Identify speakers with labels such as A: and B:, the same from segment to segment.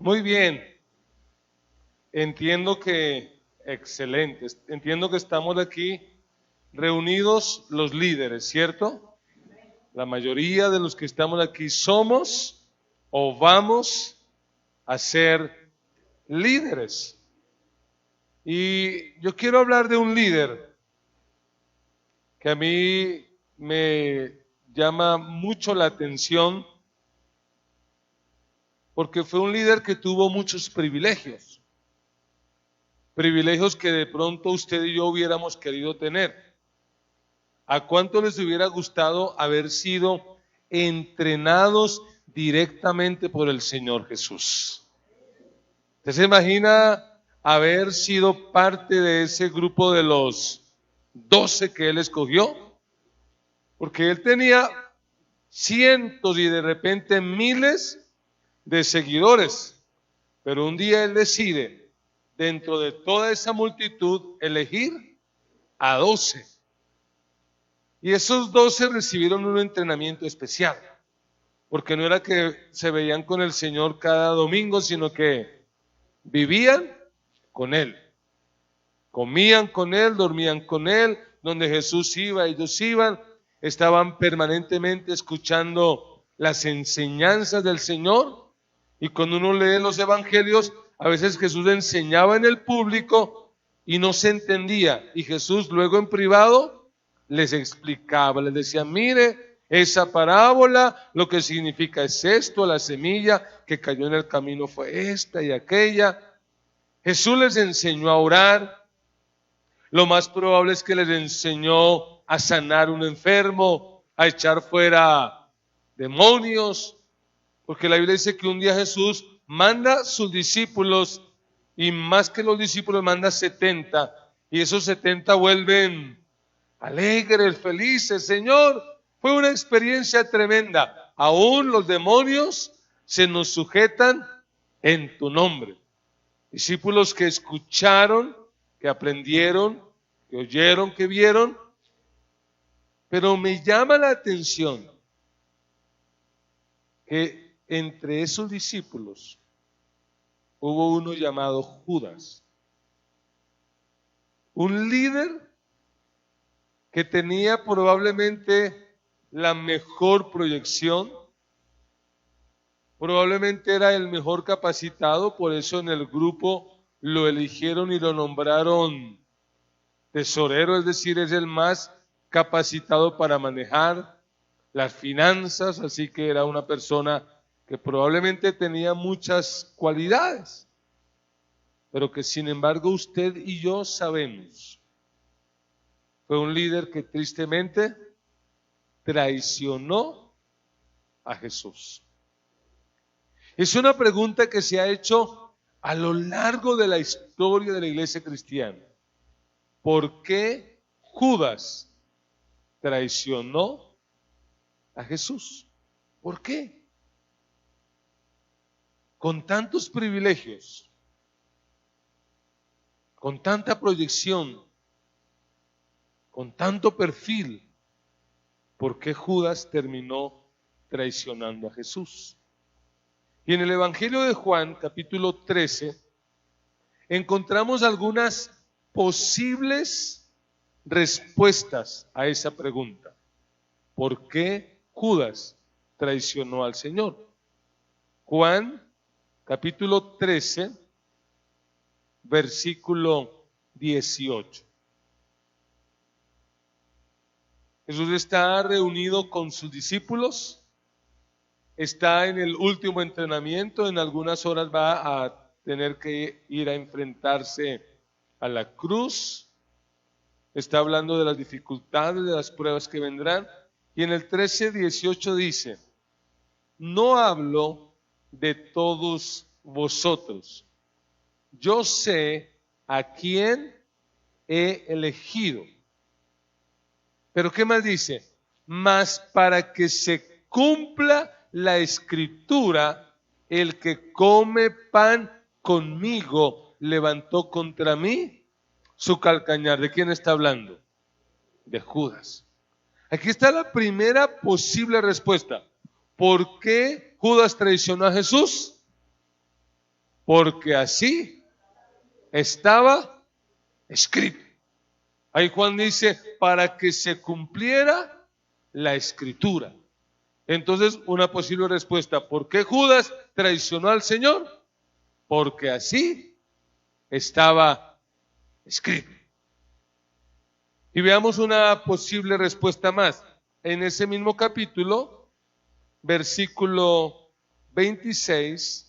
A: Muy bien, excelente, entiendo que estamos aquí reunidos los líderes, ¿cierto? La mayoría de los que estamos aquí somos o vamos a ser líderes. Y yo quiero hablar de un líder que a mí me llama mucho la atención porque fue un líder que tuvo muchos privilegios. Privilegios que de pronto usted y yo hubiéramos querido tener. ¿A cuánto les hubiera gustado haber sido entrenados directamente por el Señor Jesús? ¿Usted se imagina haber sido parte de ese grupo de los 12 que Él escogió? Porque Él tenía cientos y de repente miles de seguidores, pero un día Él decide, dentro de toda esa multitud, elegir a 12. Y esos 12 recibieron un entrenamiento especial, porque no era que se veían con el Señor cada domingo, sino que vivían con Él, comían con Él, dormían con Él, donde Jesús iba, ellos iban, estaban permanentemente escuchando las enseñanzas del Señor. Y cuando uno lee los evangelios, a veces Jesús enseñaba en el público y no se entendía. Y Jesús luego en privado les explicaba, les decía, mire, esa parábola, lo que significa es esto, la semilla que cayó en el camino fue esta y aquella. Jesús les enseñó a orar. Lo más probable es que les enseñó a sanar un enfermo, a echar fuera demonios. Porque la Biblia dice que un día Jesús manda a sus discípulos y más que los discípulos manda 70 y esos 70 vuelven alegres, felices. Señor, fue una experiencia tremenda. Aún los demonios se nos sujetan en tu nombre. Discípulos que escucharon, que aprendieron, que oyeron, que vieron. Pero me llama la atención que entre esos discípulos hubo uno llamado Judas, un líder que tenía probablemente la mejor proyección, probablemente era el mejor capacitado, por eso en el grupo lo eligieron y lo nombraron tesorero, es decir, es el más capacitado para manejar las finanzas, así que era una persona que probablemente tenía muchas cualidades, pero que sin embargo usted y yo sabemos, fue un líder que tristemente traicionó a Jesús. Es una pregunta que se ha hecho a lo largo de la historia de la iglesia cristiana. ¿Por qué Judas traicionó a Jesús? ¿Por qué? Con tantos privilegios, con tanta proyección, con tanto perfil, ¿por qué Judas terminó traicionando a Jesús? Y en el Evangelio de Juan, capítulo 13, encontramos algunas posibles respuestas a esa pregunta. ¿Por qué Judas traicionó al Señor? Juan, capítulo 13, versículo 18. Jesús está reunido con sus discípulos, está en el último entrenamiento, en algunas horas va a tener que ir a enfrentarse a la cruz, está hablando de las dificultades, de las pruebas que vendrán, y en el 13:18 dice, no hablo de todos vosotros, yo sé a quién he elegido. Pero ¿qué más dice? Mas para que se cumpla la escritura, el que come pan conmigo levantó contra mí su calcañar. ¿De quién está hablando? De Judas. Aquí está la primera posible respuesta. ¿Por qué Judas traicionó a Jesús? porque así estaba escrito. Ahí Juan dice, para que se cumpliera la escritura. Entonces, una posible respuesta, ¿por qué Judas traicionó al Señor? Porque así estaba escrito. Y veamos una posible respuesta más. En ese mismo capítulo, versículo 26,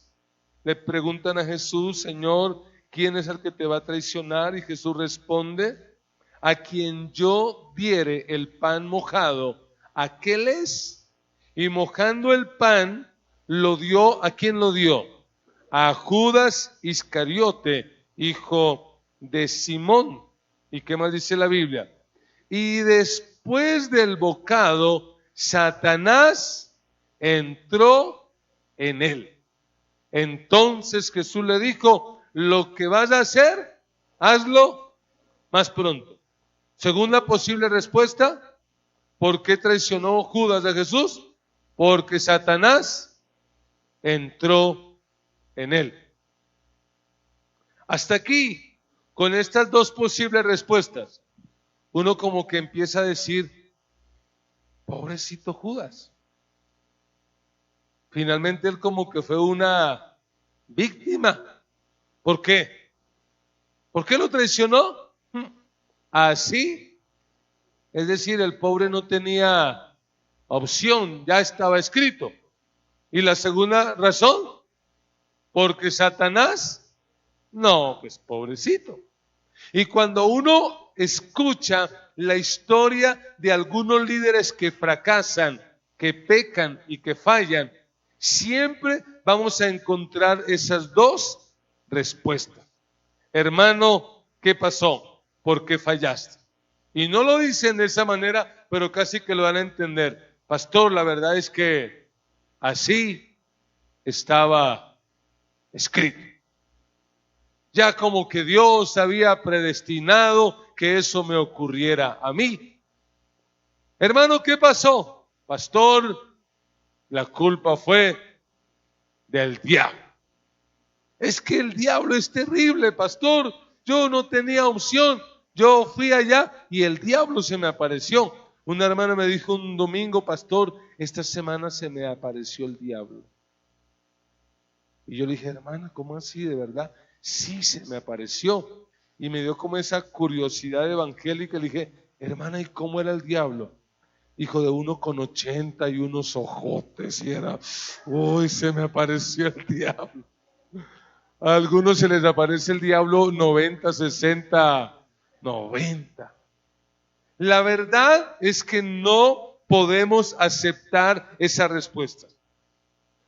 A: le preguntan a Jesús, Señor, ¿quién es el que te va a traicionar? Y Jesús responde, a quien yo diere el pan mojado, aquel es. Y mojando el pan, lo dio, ¿a quién lo dio? A Judas Iscariote, hijo de Simón. ¿Y qué más dice la Biblia? Y después del bocado, Satanás entró en él. Entonces Jesús le dijo, lo que vas a hacer, hazlo más pronto. Segunda posible respuesta, ¿por qué traicionó Judas a Jesús? Porque Satanás entró en él. Hasta aquí, con estas dos posibles respuestas, uno como que empieza a decir, pobrecito Judas. Finalmente él como que fue una víctima. ¿Por qué? ¿Por qué lo traicionó? Así. Es decir, el pobre no tenía opción, ya estaba escrito. Y la segunda razón, porque Satanás, no, pues pobrecito. Y cuando uno escucha la historia de algunos líderes que fracasan, que pecan y que fallan, siempre vamos a encontrar esas dos respuestas. Hermano, ¿qué pasó? ¿Por qué fallaste? Y no lo dicen de esa manera, pero casi que lo van a entender. Pastor, la verdad es que así estaba escrito. Ya como que Dios había predestinado que eso me ocurriera a mí. Hermano, ¿qué pasó? Pastor, la culpa fue del diablo. Es que el diablo es terrible, pastor. Yo no tenía opción. Yo fui allá y el diablo se me apareció. Una hermana me dijo un domingo, pastor, esta semana se me apareció el diablo. Y yo le dije, hermana, ¿cómo así? ¿De verdad? Sí, se me apareció. Y me dio como esa curiosidad evangélica. Le dije, hermana, ¿y cómo era el diablo? Hijo de uno con 80 y unos ojotes. Y era, uy, se me apareció el diablo. A algunos se les aparece el diablo 90, 60, 90. La verdad es que no podemos aceptar esa respuesta.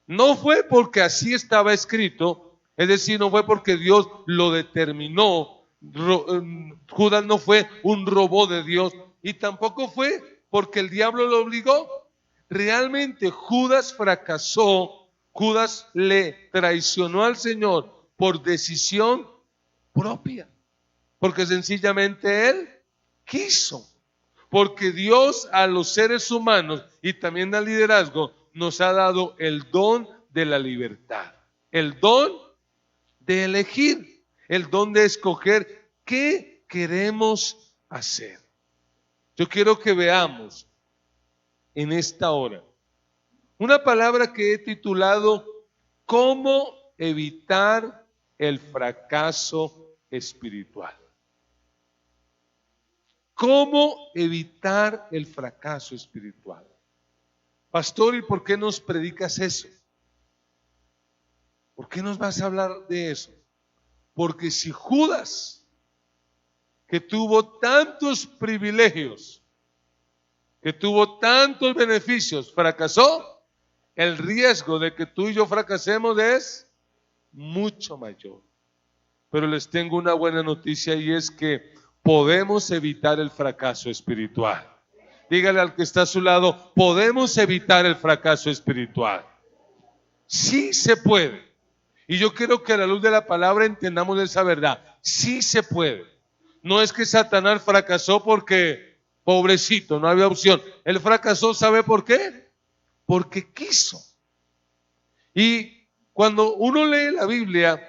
A: No fue porque así estaba escrito, es decir, no fue porque Dios lo determinó. Judas no fue un robot de Dios y tampoco fue porque el diablo lo obligó. Realmente Judas fracasó, Judas le traicionó al Señor por decisión propia, porque sencillamente él quiso. Porque Dios a los seres humanos y también al liderazgo nos ha dado el don de la libertad, el don de elegir, el don de escoger qué queremos hacer. Yo quiero que veamos en esta hora una palabra que he titulado ¿Cómo evitar el fracaso espiritual? ¿Cómo evitar el fracaso espiritual? Pastor, ¿y por qué nos predicas eso? ¿Por qué nos vas a hablar de eso? Porque si Judas, que tuvo tantos privilegios, que tuvo tantos beneficios, fracasó, el riesgo de que tú y yo fracasemos es mucho mayor. Pero les tengo una buena noticia y es que podemos evitar el fracaso espiritual. Dígale al que está a su lado, podemos evitar el fracaso espiritual. Sí se puede. Y yo quiero que a la luz de la palabra entendamos esa verdad. Sí se puede. No es que Satanás fracasó porque, pobrecito, no había opción. Él fracasó, ¿sabe por qué? Porque quiso. Y cuando uno lee la Biblia,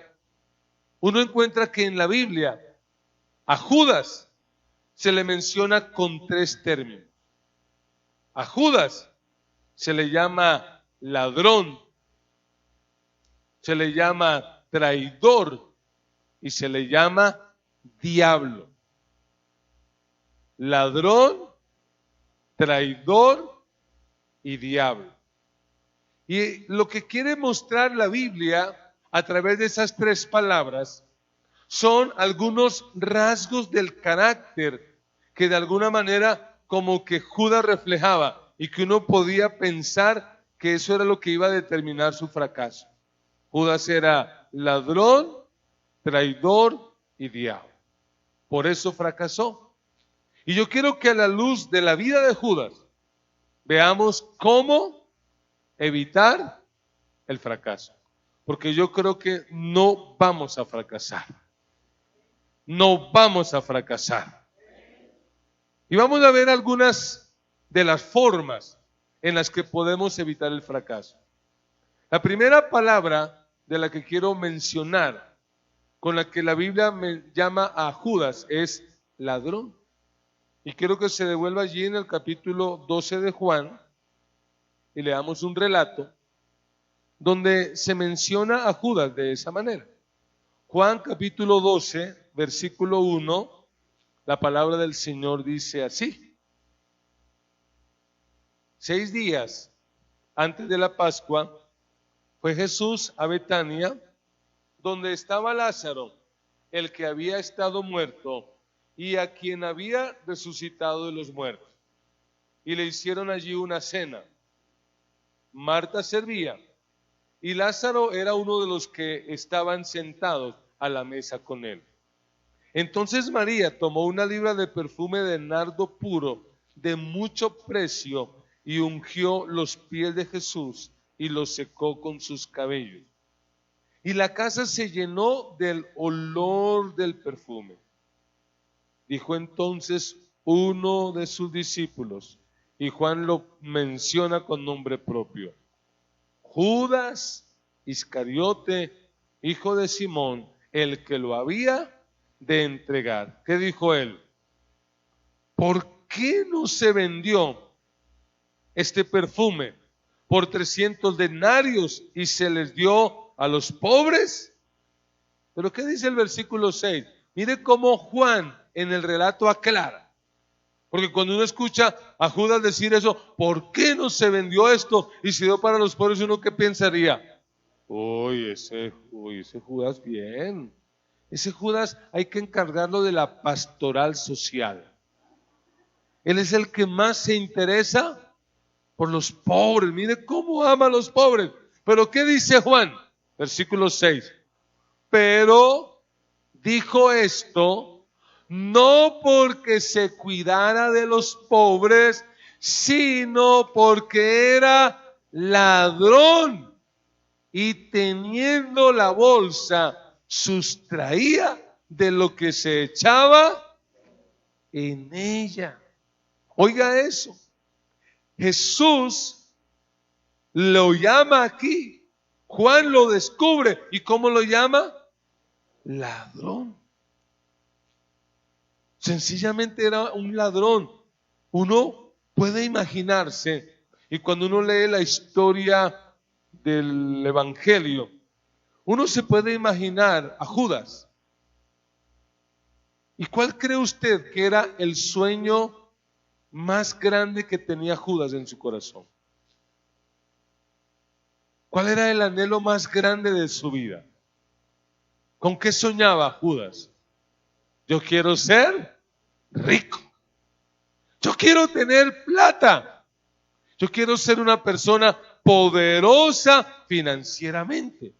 A: uno encuentra que en la Biblia a Judas se le menciona con 3 términos. A Judas se le llama ladrón, se le llama traidor y se le llama diablo. Ladrón, traidor y diablo. Y lo que quiere mostrar la Biblia a través de esas 3 palabras son algunos rasgos del carácter que de alguna manera como que Judas reflejaba y que uno podía pensar que eso era lo que iba a determinar su fracaso. Judas era ladrón, traidor y diablo. Por eso fracasó. Y yo quiero que a la luz de la vida de Judas veamos cómo evitar el fracaso. Porque yo creo que no vamos a fracasar. No vamos a fracasar. Y vamos a ver algunas de las formas en las que podemos evitar el fracaso. La primera palabra de la que quiero mencionar, con la que la Biblia me llama a Judas, es ladrón. Y quiero que se devuelva allí en el capítulo 12 de Juan y leamos un relato donde se menciona a Judas de esa manera. Juan capítulo 12, versículo 1, la palabra del Señor dice así: 6 días antes de la Pascua fue Jesús a Betania, donde estaba Lázaro, el que había estado muerto y a quien había resucitado de los muertos. Y le hicieron allí una cena. Marta servía y Lázaro era uno de los que estaban sentados a la mesa con él. Entonces María tomó una libra de perfume de nardo puro, de mucho precio, y ungió los pies de Jesús y los secó con sus cabellos. Y la casa se llenó del olor del perfume. Dijo entonces uno de sus discípulos, y Juan lo menciona con nombre propio: Judas Iscariote, hijo de Simón, el que lo había de entregar. ¿Qué dijo él? ¿Por qué no se vendió este perfume por 300 denarios y se les dio a los pobres? Pero ¿qué dice el versículo 6? Mire cómo Juan en el relato aclara. Porque cuando uno escucha a Judas decir eso, ¿por qué no se vendió esto y se dio para los pobres? ¿Uno qué pensaría? Uy, ese Judas bien. Ese Judas hay que encargarlo de la pastoral social. Él es el que más se interesa por los pobres. Mire cómo ama a los pobres. Pero ¿qué dice Juan? Versículo 6. Pero dijo esto no porque se cuidara de los pobres, sino porque era ladrón y teniendo la bolsa sustraía de lo que se echaba en ella. Oiga eso. Jesús lo llama aquí. Juan lo descubre. ¿Y cómo lo llama? Ladrón. Sencillamente era un ladrón. Uno puede imaginarse, y cuando uno lee la historia del Evangelio, uno se puede imaginar a Judas. ¿Y cuál cree usted que era el sueño más grande que tenía Judas en su corazón? ¿Cuál era el anhelo más grande de su vida? ¿Con qué soñaba Judas? Yo quiero ser rico. Yo quiero tener plata. Yo quiero ser una persona poderosa financieramente.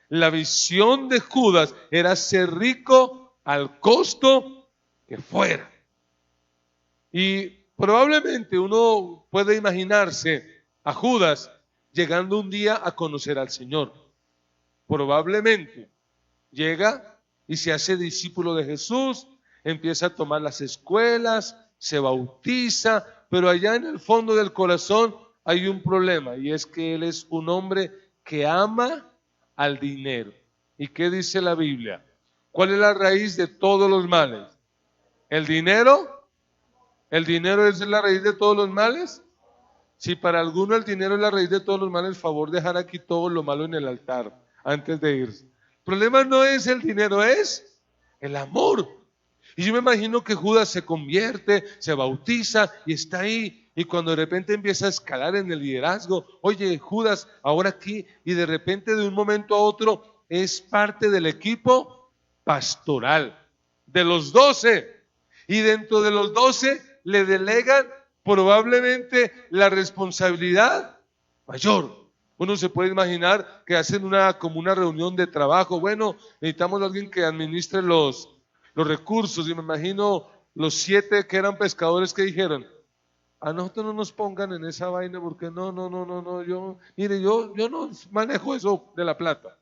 A: La visión de Judas era ser rico al costo que fuera. Y probablemente uno puede imaginarse a Judas llegando un día a conocer al Señor. Probablemente llega y se hace discípulo de Jesús, empieza a tomar las escuelas, se bautiza, pero allá en el fondo del corazón hay un problema, y es que él es un hombre que ama al dinero. ¿Y qué dice la Biblia? ¿Cuál es la raíz de todos los males? ¿El dinero? ¿El dinero es la raíz de todos los males? Si para alguno el dinero es la raíz de todos los males, favor dejar aquí todo lo malo en el altar antes de irse. El problema no es el dinero, es el amor. Y yo me imagino que Judas se convierte, se bautiza y está ahí. Y cuando de repente empieza a escalar en el liderazgo, oye, Judas, ahora aquí, y de repente de un momento a otro es parte del equipo pastoral, de los 12. Y dentro de los 12 le delegan probablemente la responsabilidad mayor. Uno se puede imaginar que hacen como una reunión de trabajo. Bueno, necesitamos a alguien que administre los recursos. Y me imagino los 7 que eran pescadores que dijeron: a nosotros no nos pongan en esa vaina porque no, yo no manejo eso de la plata.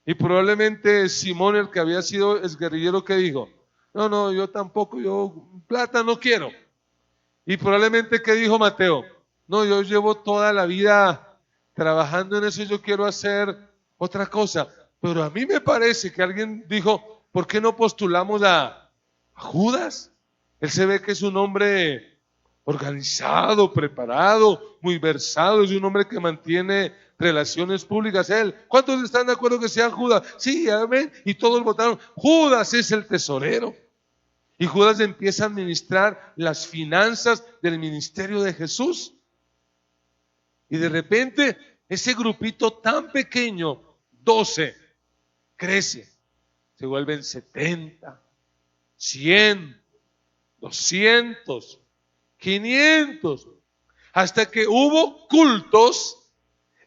A: Y probablemente Simón, el que había sido exguerrillero, que dijo: no, yo tampoco, yo plata no quiero. Y probablemente, ¿qué dijo Mateo? No, yo llevo toda la vida trabajando en eso y yo quiero hacer otra cosa. Pero a mí me parece que alguien dijo: ¿por qué no postulamos a Judas? Él se ve que es un hombre organizado, preparado, muy versado, es un hombre que mantiene relaciones públicas. ¿Cuántos están de acuerdo que sea Judas? Sí, amén. Y todos votaron: Judas es el tesorero. Y Judas empieza a administrar las finanzas del ministerio de Jesús. Y de repente ese grupito tan pequeño, 12, crece. Se vuelven 70, 100, 200, 500. Hasta que hubo cultos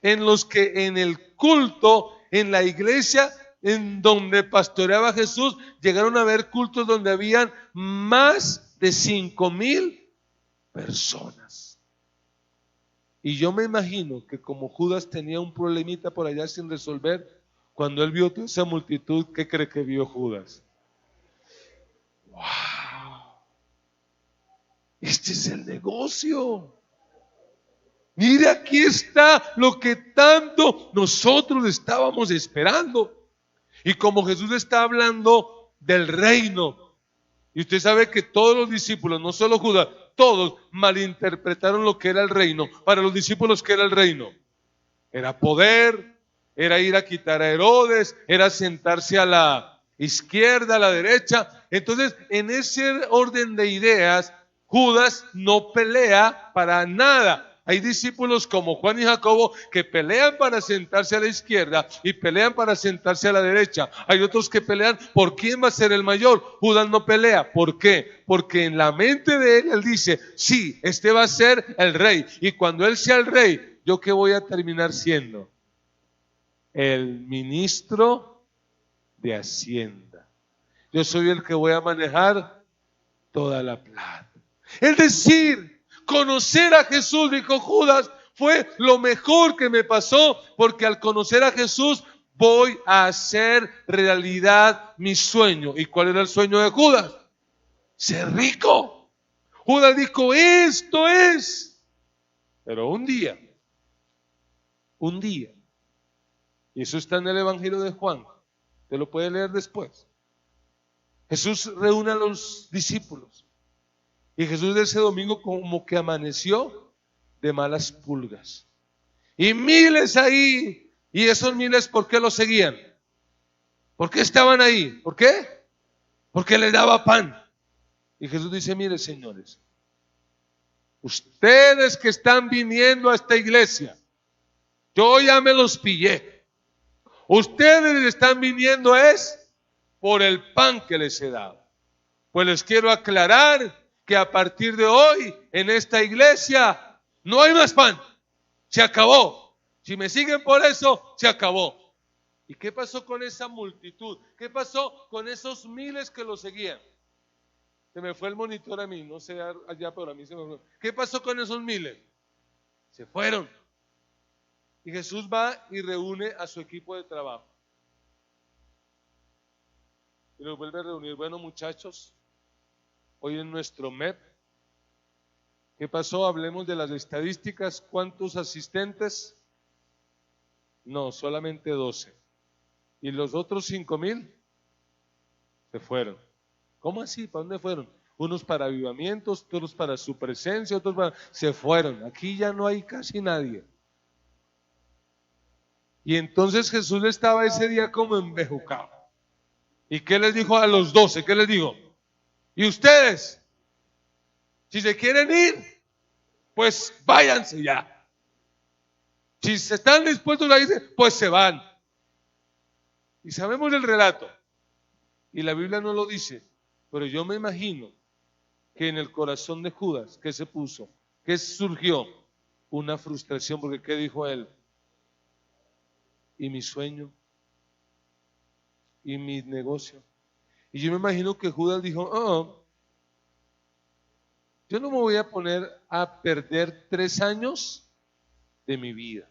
A: en los que en el culto, en la iglesia en donde pastoreaba Jesús, llegaron a haber cultos donde habían más de 5,000 personas. Y yo me imagino que como Judas tenía un problemita por allá sin resolver, cuando él vio toda esa multitud, ¿qué cree que vio Judas? ¡Wow! Este es el negocio. Mire, aquí está lo que tanto nosotros estábamos esperando. Y como Jesús está hablando del reino, y usted sabe que todos los discípulos, no solo Judas, todos malinterpretaron lo que era el reino. Para los discípulos, ¿qué era el reino? Era poder, era ir a quitar a Herodes, era sentarse a la izquierda, a la derecha. Entonces, en ese orden de ideas, Judas no pelea para nada. Hay discípulos como Juan y Jacobo que pelean para sentarse a la izquierda y pelean para sentarse a la derecha. Hay otros que pelean por quién va a ser el mayor. Judas no pelea. ¿Por qué? Porque en la mente de él dice: sí, este va a ser el rey. Y cuando él sea el rey, ¿yo qué voy a terminar siendo? El ministro de Hacienda. Yo soy el que voy a manejar toda la plata. Es decir, conocer a Jesús, dijo Judas, fue lo mejor que me pasó, porque al conocer a Jesús voy a hacer realidad mi sueño. ¿Y cuál era el sueño de Judas? Ser rico. Judas dijo: esto es. Pero un día, y eso está en el Evangelio de Juan, te lo puede leer después. Jesús reúne a los discípulos. Y Jesús de ese domingo como que amaneció de malas pulgas. Y miles ahí. Y esos miles, ¿por qué los seguían? ¿Por qué estaban ahí? ¿Por qué? Porque les daba pan. Y Jesús dice: mire, señores, ustedes que están viniendo a esta iglesia, yo ya me los pillé. Ustedes están viniendo es por el pan que les he dado. Pues les quiero aclarar que a partir de hoy en esta iglesia no hay más pan. Se acabó. Si me siguen por eso, se acabó. ¿Y qué pasó con esa multitud? ¿Qué pasó con esos miles que lo seguían? Se me fue el monitor a mí, no sé allá, pero a mí se me fue. ¿Qué pasó con esos miles? Se fueron. Y Jesús va y reúne a su equipo de trabajo. Y los vuelve a reunir. Bueno, muchachos, hoy en nuestro MEP, ¿qué pasó? Hablemos de las estadísticas. ¿Cuántos asistentes? No, solamente 12. ¿Y los otros 5,000? Se fueron. ¿Cómo así? ¿Para dónde fueron? Unos para avivamientos, otros para su presencia, otros para... Se fueron. Aquí ya no hay casi nadie. Y entonces Jesús estaba ese día como embejucado. ¿Y qué les dijo a los 12? ¿Qué les dijo? ¿Y ustedes? Si se quieren ir, pues váyanse ya. Si se están dispuestos a irse, pues se van. Y sabemos el relato. Y la Biblia no lo dice. Pero yo me imagino que en el corazón de Judas, ¿qué se puso? ¿Qué surgió? Una frustración, porque ¿qué dijo él? ¿Y mi sueño? ¿Y mi negocio? Y yo me imagino que Judas dijo, oh, yo no me voy a poner a perder 3 años de mi vida.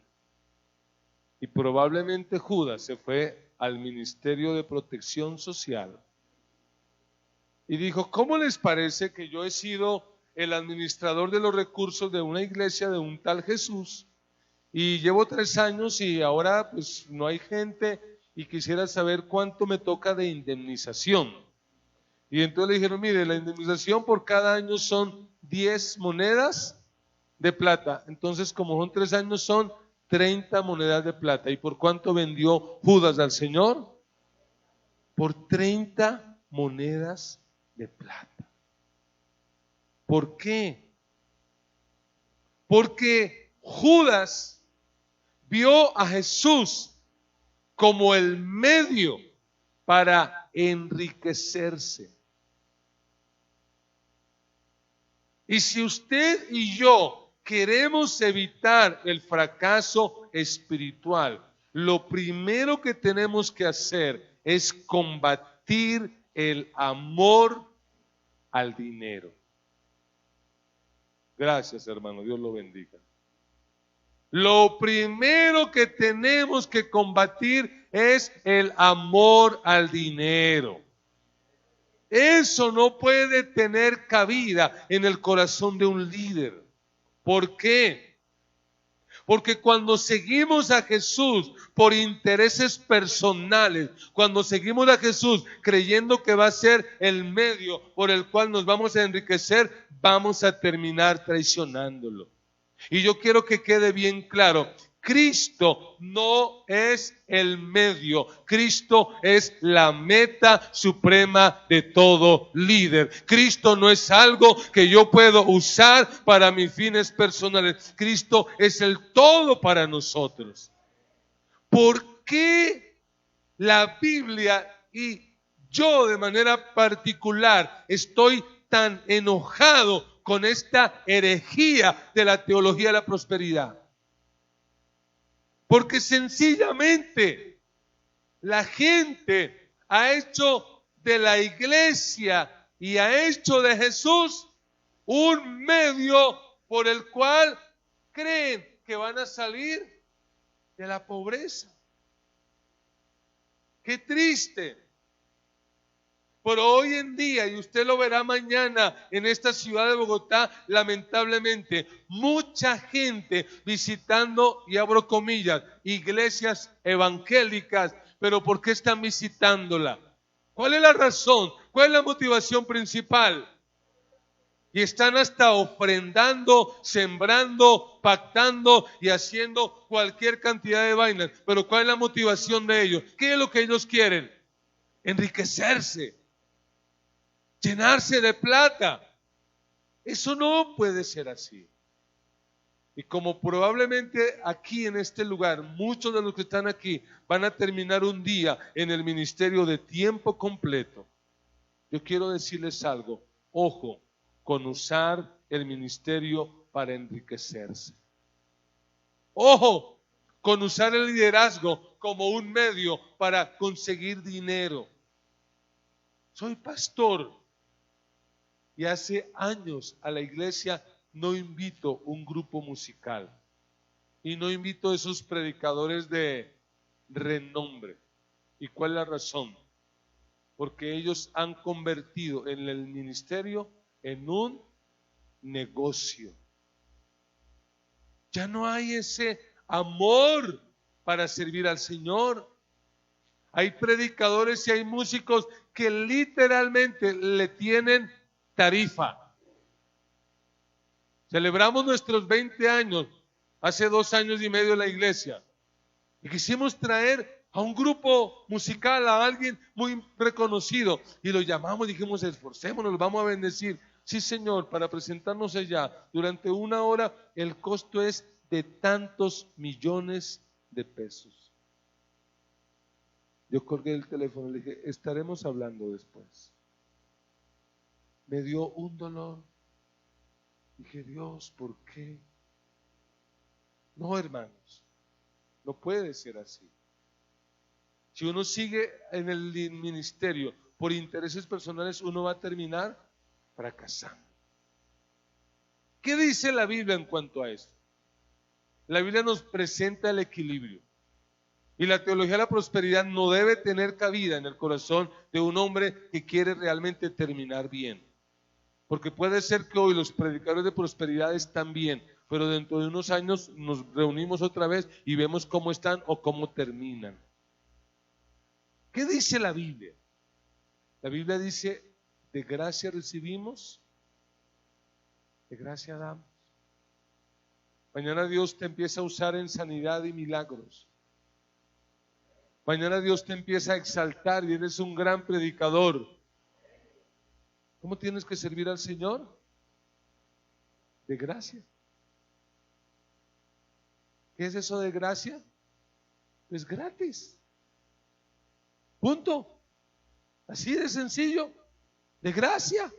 A: Y probablemente Judas se fue al Ministerio de Protección Social y dijo, ¿cómo les parece que yo he sido el administrador de los recursos de una iglesia de un tal Jesús y llevo 3 años y ahora pues no hay gente y quisiera saber cuánto me toca de indemnización? Y entonces le dijeron, mire, la indemnización por cada año son 10 monedas de plata. Entonces, como son 3 años, son 30 monedas de plata. ¿Y por cuánto vendió Judas al Señor? Por 30 monedas de plata. ¿Por qué? Porque Judas vio a Jesús como el medio para enriquecerse. Y si usted y yo queremos evitar el fracaso espiritual, lo primero que tenemos que hacer es combatir el amor al dinero. Gracias, hermano. Dios lo bendiga. Lo primero que tenemos que combatir es el amor al dinero. Eso no puede tener cabida en el corazón de un líder. ¿Por qué? Porque cuando seguimos a Jesús por intereses personales, cuando seguimos a Jesús creyendo que va a ser el medio por el cual nos vamos a enriquecer, vamos a terminar traicionándolo. Y yo quiero que quede bien claro, Cristo no es el medio, Cristo es la meta suprema de todo líder. Cristo no es algo que yo puedo usar para mis fines personales, Cristo es el todo para nosotros. ¿Por qué la Biblia y yo de manera particular estoy tan enojado con esta herejía de la teología de la prosperidad? Porque sencillamente la gente ha hecho de la iglesia y ha hecho de Jesús un medio por el cual creen que van a salir de la pobreza. Qué triste. Pero hoy en día, y usted lo verá mañana en esta ciudad de Bogotá, lamentablemente, mucha gente visitando, y abro comillas, iglesias evangélicas, pero ¿por qué están visitándola? ¿Cuál es la razón? ¿Cuál es la motivación principal? Y están hasta ofrendando, sembrando, pactando y haciendo cualquier cantidad de vainas. Pero ¿cuál es la motivación de ellos? ¿Qué es lo que ellos quieren? Enriquecerse. Llenarse de plata. Eso no puede ser así. Y como probablemente aquí en este lugar, muchos de los que están aquí van a terminar un día en el ministerio de tiempo completo, yo quiero decirles algo. Ojo con usar el ministerio para enriquecerse. Ojo con usar el liderazgo como un medio para conseguir dinero. Soy pastor. Y hace años a la iglesia no invito un grupo musical y no invito a esos predicadores de renombre. ¿Y cuál es la razón? Porque ellos han convertido en el ministerio en un negocio. Ya no hay ese amor para servir al Señor. Hay predicadores y hay músicos que literalmente le tienen tarifa. Celebramos nuestros 20 años, hace 2 años y medio en la iglesia. Y quisimos traer a un grupo musical, a alguien muy reconocido. Y lo llamamos, dijimos, esforcémonos, los vamos a bendecir. Sí, Señor, para presentarnos allá durante 1 hora, el costo es de tantos millones de pesos. Yo colgué el teléfono y le dije, estaremos hablando después. Me dio un dolor. Dije, Dios, ¿por qué? No, hermanos, no puede ser así. Si uno sigue en el ministerio por intereses personales, uno va a terminar fracasando. ¿Qué dice la Biblia en cuanto a esto? La Biblia nos presenta el equilibrio. Y la teología de la prosperidad no debe tener cabida en el corazón de un hombre que quiere realmente terminar bien. Porque puede ser que hoy los predicadores de prosperidad están bien, pero dentro de unos años nos reunimos otra vez y vemos cómo están o cómo terminan. ¿Qué dice la Biblia? La Biblia dice, de gracia recibimos, de gracia damos. Mañana Dios te empieza a usar en sanidad y milagros. Mañana Dios te empieza a exaltar y eres un gran predicador. ¿Cómo tienes que servir al Señor? De gracia. ¿Qué es eso de gracia? Es gratis. Punto. Así de sencillo. De gracia.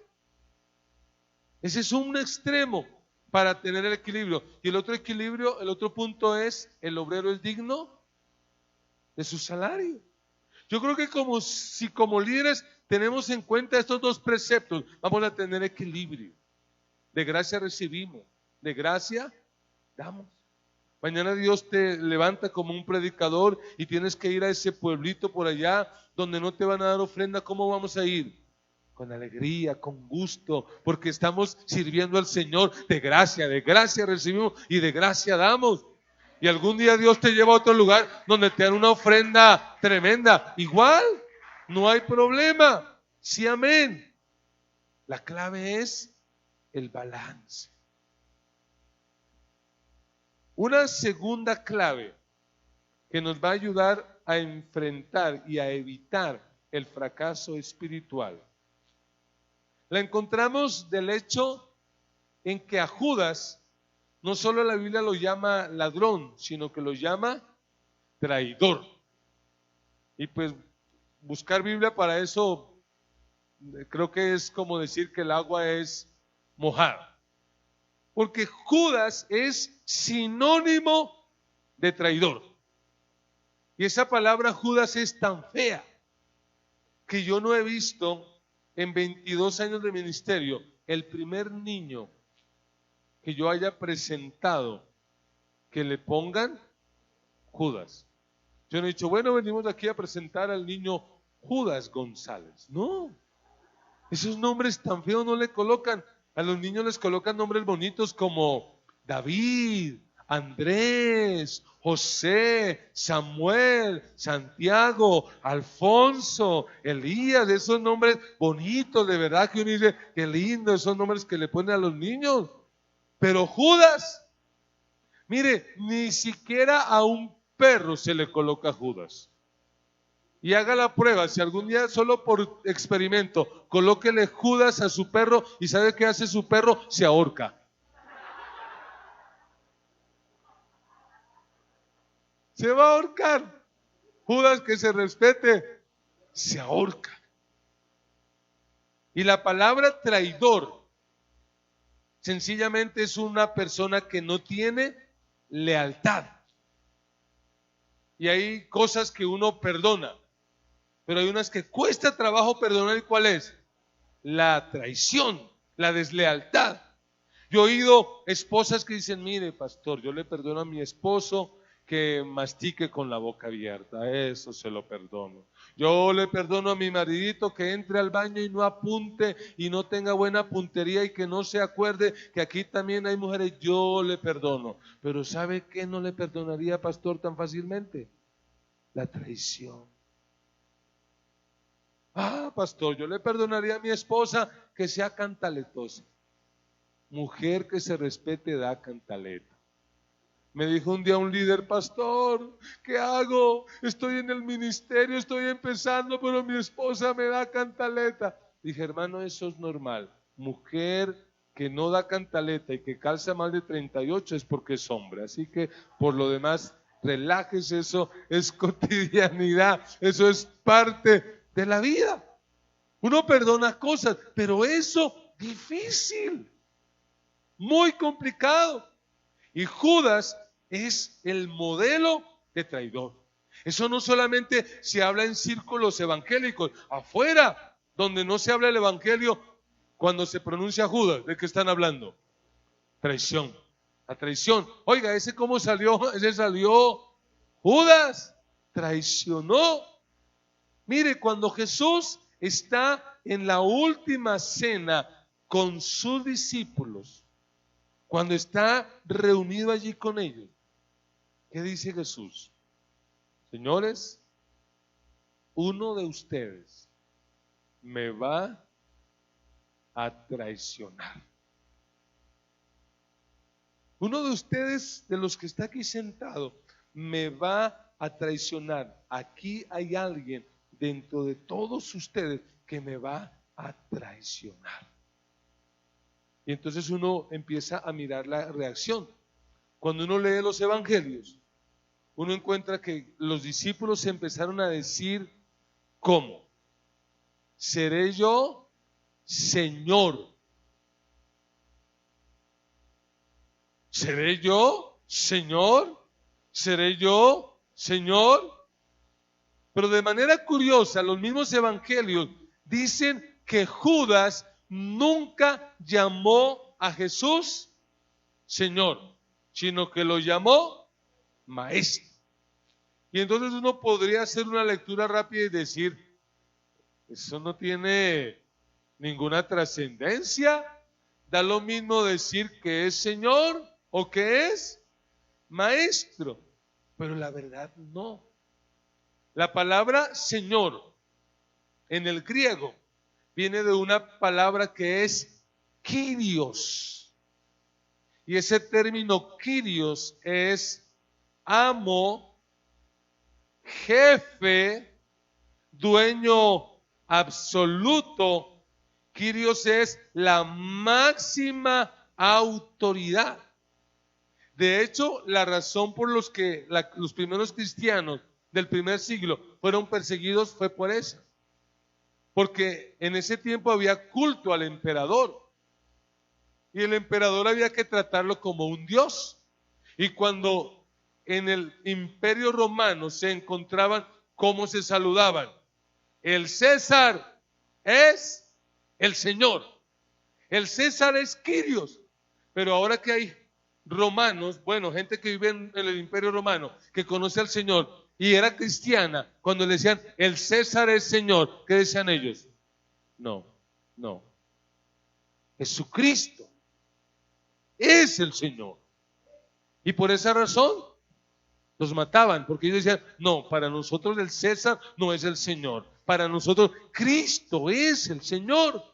A: Ese es un extremo para tener el equilibrio. Y el otro equilibrio, el otro punto es, el obrero es digno de su salario. Yo creo que como líderes tenemos en cuenta estos 2 preceptos, vamos a tener equilibrio. De gracia recibimos, de gracia damos. Mañana Dios te levanta como un predicador y tienes que ir a ese pueblito por allá donde no te van a dar ofrenda. ¿Cómo vamos a ir? Con alegría, con gusto, porque estamos sirviendo al Señor. De gracia recibimos y de gracia damos. Y algún día Dios te lleva a otro lugar donde te dan una ofrenda tremenda. Igual, no hay problema. Sí, amén. La clave es el balance. Una segunda clave que nos va a ayudar a enfrentar y a evitar el fracaso espiritual, la encontramos del hecho en que a Judas no solo la Biblia lo llama ladrón, sino que lo llama traidor. Y pues buscar Biblia para eso creo que es como decir que el agua es mojada. Porque Judas es sinónimo de traidor. Y esa palabra Judas es tan fea que yo no he visto en 22 años de ministerio el primer niño que yo haya presentado que le pongan Judas. Yo no he dicho, bueno, venimos aquí a presentar al niño Judas González. No, esos nombres tan feos no le colocan. A los niños les colocan nombres bonitos como David, Andrés, José, Samuel, Santiago, Alfonso, Elías, esos nombres bonitos, de verdad que uno dice, qué lindo esos nombres que le ponen a los niños. Pero Judas, mire, ni siquiera a un perro se le coloca Judas. Y haga la prueba, si algún día solo por experimento, colóquele Judas a su perro y ¿sabe qué hace su perro? Se ahorca. Se va a ahorcar. Judas, que se respete, se ahorca. Y la palabra traidor sencillamente es una persona que no tiene lealtad. Y hay cosas que uno perdona, pero hay unas que cuesta trabajo perdonar. ¿Y cuál es? La traición, la deslealtad. Yo he oído esposas que dicen, mire, pastor, yo le perdono a mi esposo que mastique con la boca abierta, eso se lo perdono. Yo le perdono a mi maridito que entre al baño y no apunte y no tenga buena puntería y que no se acuerde que aquí también hay mujeres, yo le perdono. Pero ¿sabe qué no le perdonaría, pastor, tan fácilmente? La traición. Ah, pastor, yo le perdonaría a mi esposa que sea cantaletosa. Mujer que se respete da cantaleta. Me dijo un día un líder: pastor, ¿qué hago? Estoy en el ministerio, estoy empezando, pero mi esposa me da cantaleta. Dije: hermano, eso es normal. Mujer que no da cantaleta y que calza más de 38 es porque es hombre. Así que por lo demás, relájese, eso es cotidianidad, eso es parte de la vida. Uno perdona cosas, pero eso difícil, muy complicado. Y Judas es el modelo de traidor. Eso no solamente se habla en círculos evangélicos, afuera, donde no se habla el evangelio, cuando se pronuncia Judas, ¿de qué están hablando? Traición. La traición. Oiga, ¿ese cómo salió? Ese salió Judas. Traicionó. Mire, cuando Jesús está en la última cena con sus discípulos, cuando está reunido allí con ellos, ¿qué dice Jesús? Señores, uno de ustedes me va a traicionar. Uno de ustedes, de los que está aquí sentado, me va a traicionar. Aquí hay alguien dentro de todos ustedes que me va a traicionar. Y entonces uno empieza a mirar la reacción. Cuando uno lee los evangelios, uno encuentra que los discípulos empezaron a decir: ¿cómo? ¿Seré yo Señor? ¿Seré yo Señor? ¿Seré yo Señor? Pero de manera curiosa, los mismos evangelios dicen que Judas nunca llamó a Jesús Señor, sino que lo llamó Maestro. Y entonces uno podría hacer una lectura rápida y decir: eso no tiene ninguna trascendencia. Da lo mismo decir que es Señor o que es Maestro. Pero la verdad no. La palabra Señor en el griego viene de una palabra que es Kyrios. Y ese término Kyrios es amo, jefe, dueño absoluto. Kyrios es la máxima autoridad. De hecho, la razón por los que los primeros cristianos del primer siglo fueron perseguidos fue por eso. Porque en ese tiempo había culto al emperador. Y el emperador había que tratarlo como un dios. Y cuando en el imperio romano se encontraban, ¿cómo se saludaban? El César es el Señor. El César es Kyrios. Pero ahora que hay romanos, bueno, gente que vive en el imperio romano, que conoce al Señor y era cristiana, cuando le decían el César es Señor, ¿qué decían ellos? No. Jesucristo es el Señor. Y por esa razón los mataban, porque ellos decían: no, para nosotros el César no es el Señor, para nosotros Cristo es el Señor.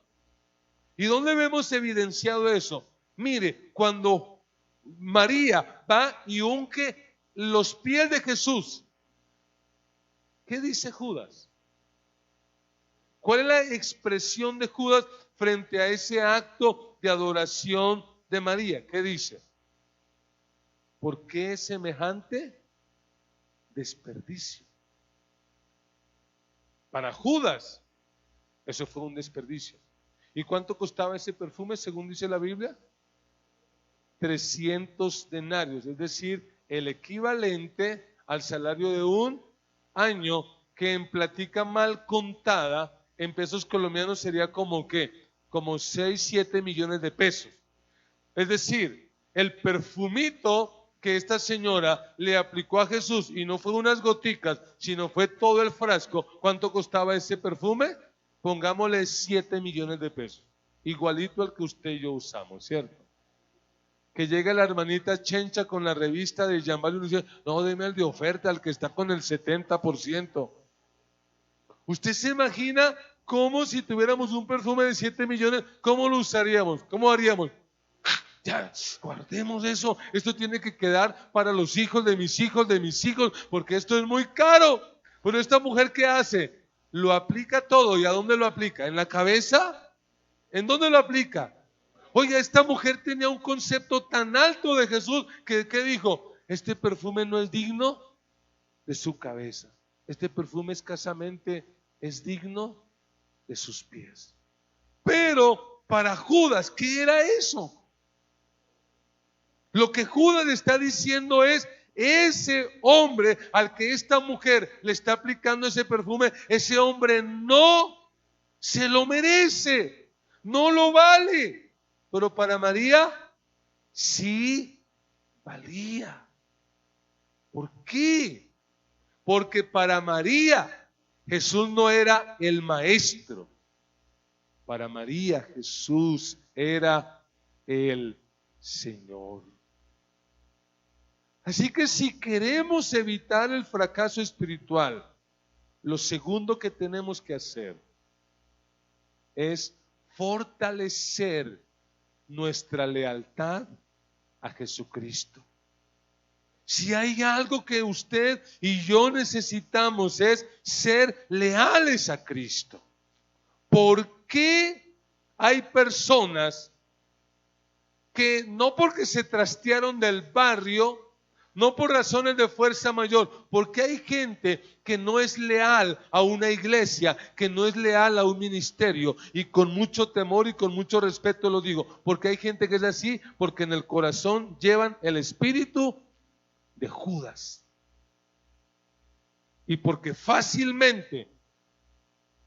A: ¿Y dónde vemos evidenciado eso? Mire, cuando María va y unge los pies de Jesús, ¿qué dice Judas? ¿Cuál es la expresión de Judas frente a ese acto de adoración de María? ¿Qué dice? ¿Por qué semejante desperdicio? Para Judas, eso fue un desperdicio. ¿Y cuánto costaba ese perfume, según dice la Biblia? 300 denarios, es decir, el equivalente al salario de un año, que en plática mal contada, en pesos colombianos sería como 6, 7 millones de pesos. Es decir, el perfumito que esta señora le aplicó a Jesús, y no fue unas goticas, sino fue todo el frasco. ¿Cuánto costaba ese perfume? Pongámosle 7 millones de pesos, igualito al que usted y yo usamos, ¿cierto? Que llega la hermanita Chencha con la revista de Jean Valjean y dice: no, deme el de oferta, al que está con el 70%. ¿Usted se imagina cómo si tuviéramos un perfume de 7 millones, cómo lo usaríamos? ¿Cómo haríamos? Ya, guardemos eso. Esto tiene que quedar para los hijos de mis hijos, porque esto es muy caro. Pero esta mujer, ¿qué hace? Lo aplica todo. ¿Y a dónde lo aplica? ¿En la cabeza? ¿En dónde lo aplica? Oiga, esta mujer tenía un concepto tan alto de Jesús que dijo, este perfume no es digno de su cabeza. Este perfume escasamente es digno de sus pies. Pero para Judas, ¿qué era eso? Lo que Judas le está diciendo es, ese hombre al que esta mujer le está aplicando ese perfume, ese hombre no se lo merece, no lo vale. Pero para María sí valía. ¿Por qué? Porque para María Jesús no era el maestro. Para María Jesús era el Señor. Así que si queremos evitar el fracaso espiritual, lo segundo que tenemos que hacer es fortalecer nuestra lealtad a Jesucristo. Si hay algo que usted y yo necesitamos es ser leales a Cristo. ¿Por qué hay personas que no porque se trastearon del barrio, no por razones de fuerza mayor, porque hay gente que no es leal a una iglesia, que no es leal a un ministerio, y con mucho temor y con mucho respeto lo digo, porque hay gente que es así, porque en el corazón llevan el espíritu de Judas, y porque fácilmente,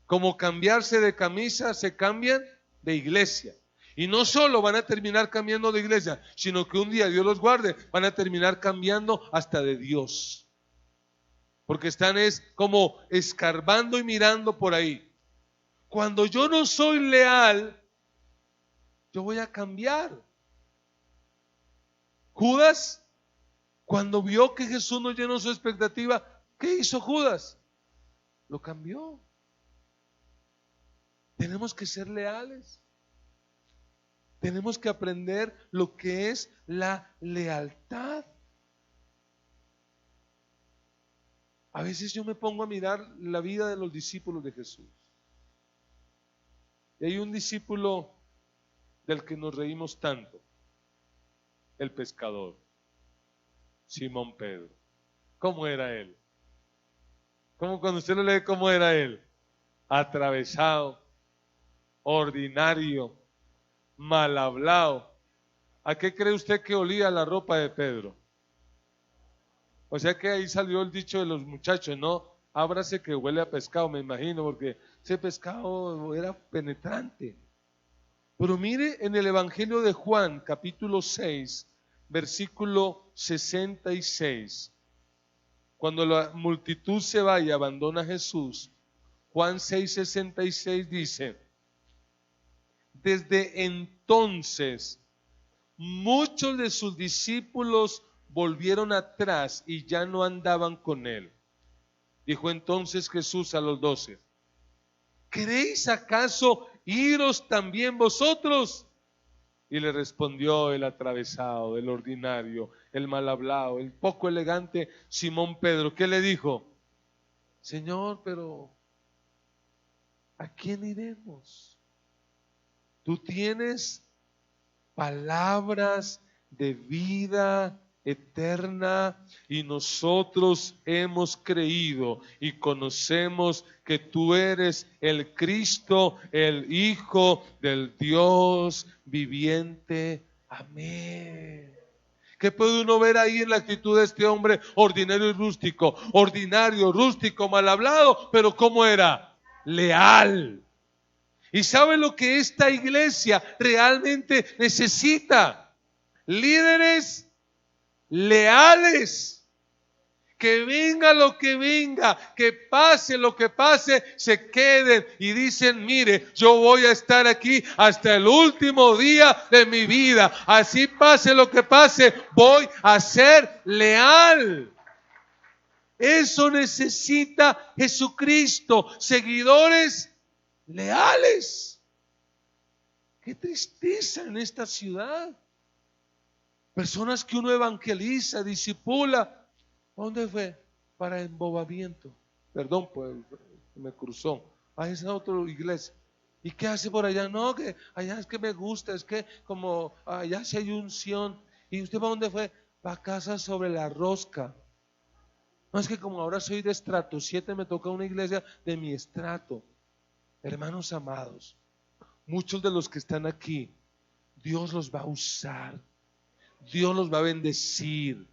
A: como cambiarse de camisa, se cambian de iglesia. Y no solo van a terminar cambiando de iglesia, sino que un día, Dios los guarde, van a terminar cambiando hasta de Dios. Porque están como escarbando y mirando por ahí. Cuando yo no soy leal, yo voy a cambiar. Judas, cuando vio que Jesús no llenó su expectativa, ¿qué hizo Judas? Lo cambió. Tenemos que ser leales. Tenemos que aprender lo que es la lealtad. A veces yo me pongo a mirar la vida de los discípulos de Jesús. Y hay un discípulo del que nos reímos tanto, el pescador, Simón Pedro. ¿Cómo era él? ¿Cómo cuando usted lo lee, cómo era él? Atravesado, ordinario, mal hablado. ¿A qué cree usted que olía la ropa de Pedro? O sea que ahí salió el dicho de los muchachos, ¿no? Ábrase que huele a pescado, me imagino, porque ese pescado era penetrante. Pero mire en el Evangelio de Juan, capítulo 6, versículo 66. Cuando la multitud se va y abandona a Jesús, Juan 6, 66 dice: desde entonces muchos de sus discípulos volvieron atrás y ya no andaban con él. Dijo entonces Jesús a los 12: ¿queréis acaso iros también vosotros? Y le respondió el atravesado, el ordinario, el mal hablado, el poco elegante Simón Pedro. ¿Qué le dijo? Señor, pero ¿a quién iremos? Tú tienes palabras de vida eterna y nosotros hemos creído y conocemos que tú eres el Cristo, el Hijo del Dios viviente. Amén. ¿Qué puede uno ver ahí en la actitud de este hombre ordinario y rústico? Ordinario, rústico, mal hablado, pero ¿cómo era? Leal. ¿Y sabe lo que esta iglesia realmente necesita? Líderes leales. Que venga lo que venga, que pase lo que pase, se queden y dicen: mire, yo voy a estar aquí hasta el último día de mi vida. Así pase lo que pase, voy a ser leal. Eso necesita Jesucristo, seguidores leales. Qué tristeza en esta ciudad. Personas que uno evangeliza, discipula. ¿A dónde fue? Para embobamiento. Perdón, pues me cruzó. A esa otra iglesia. ¿Y qué hace por allá? No, que allá es que me gusta, es que como allá sí hay unción. ¿Y usted para dónde fue? Para casa sobre la rosca. No, es que como ahora soy de estrato 7, me toca una iglesia de mi estrato. Hermanos amados, muchos de los que están aquí, Dios los va a usar. Dios los va a bendecir.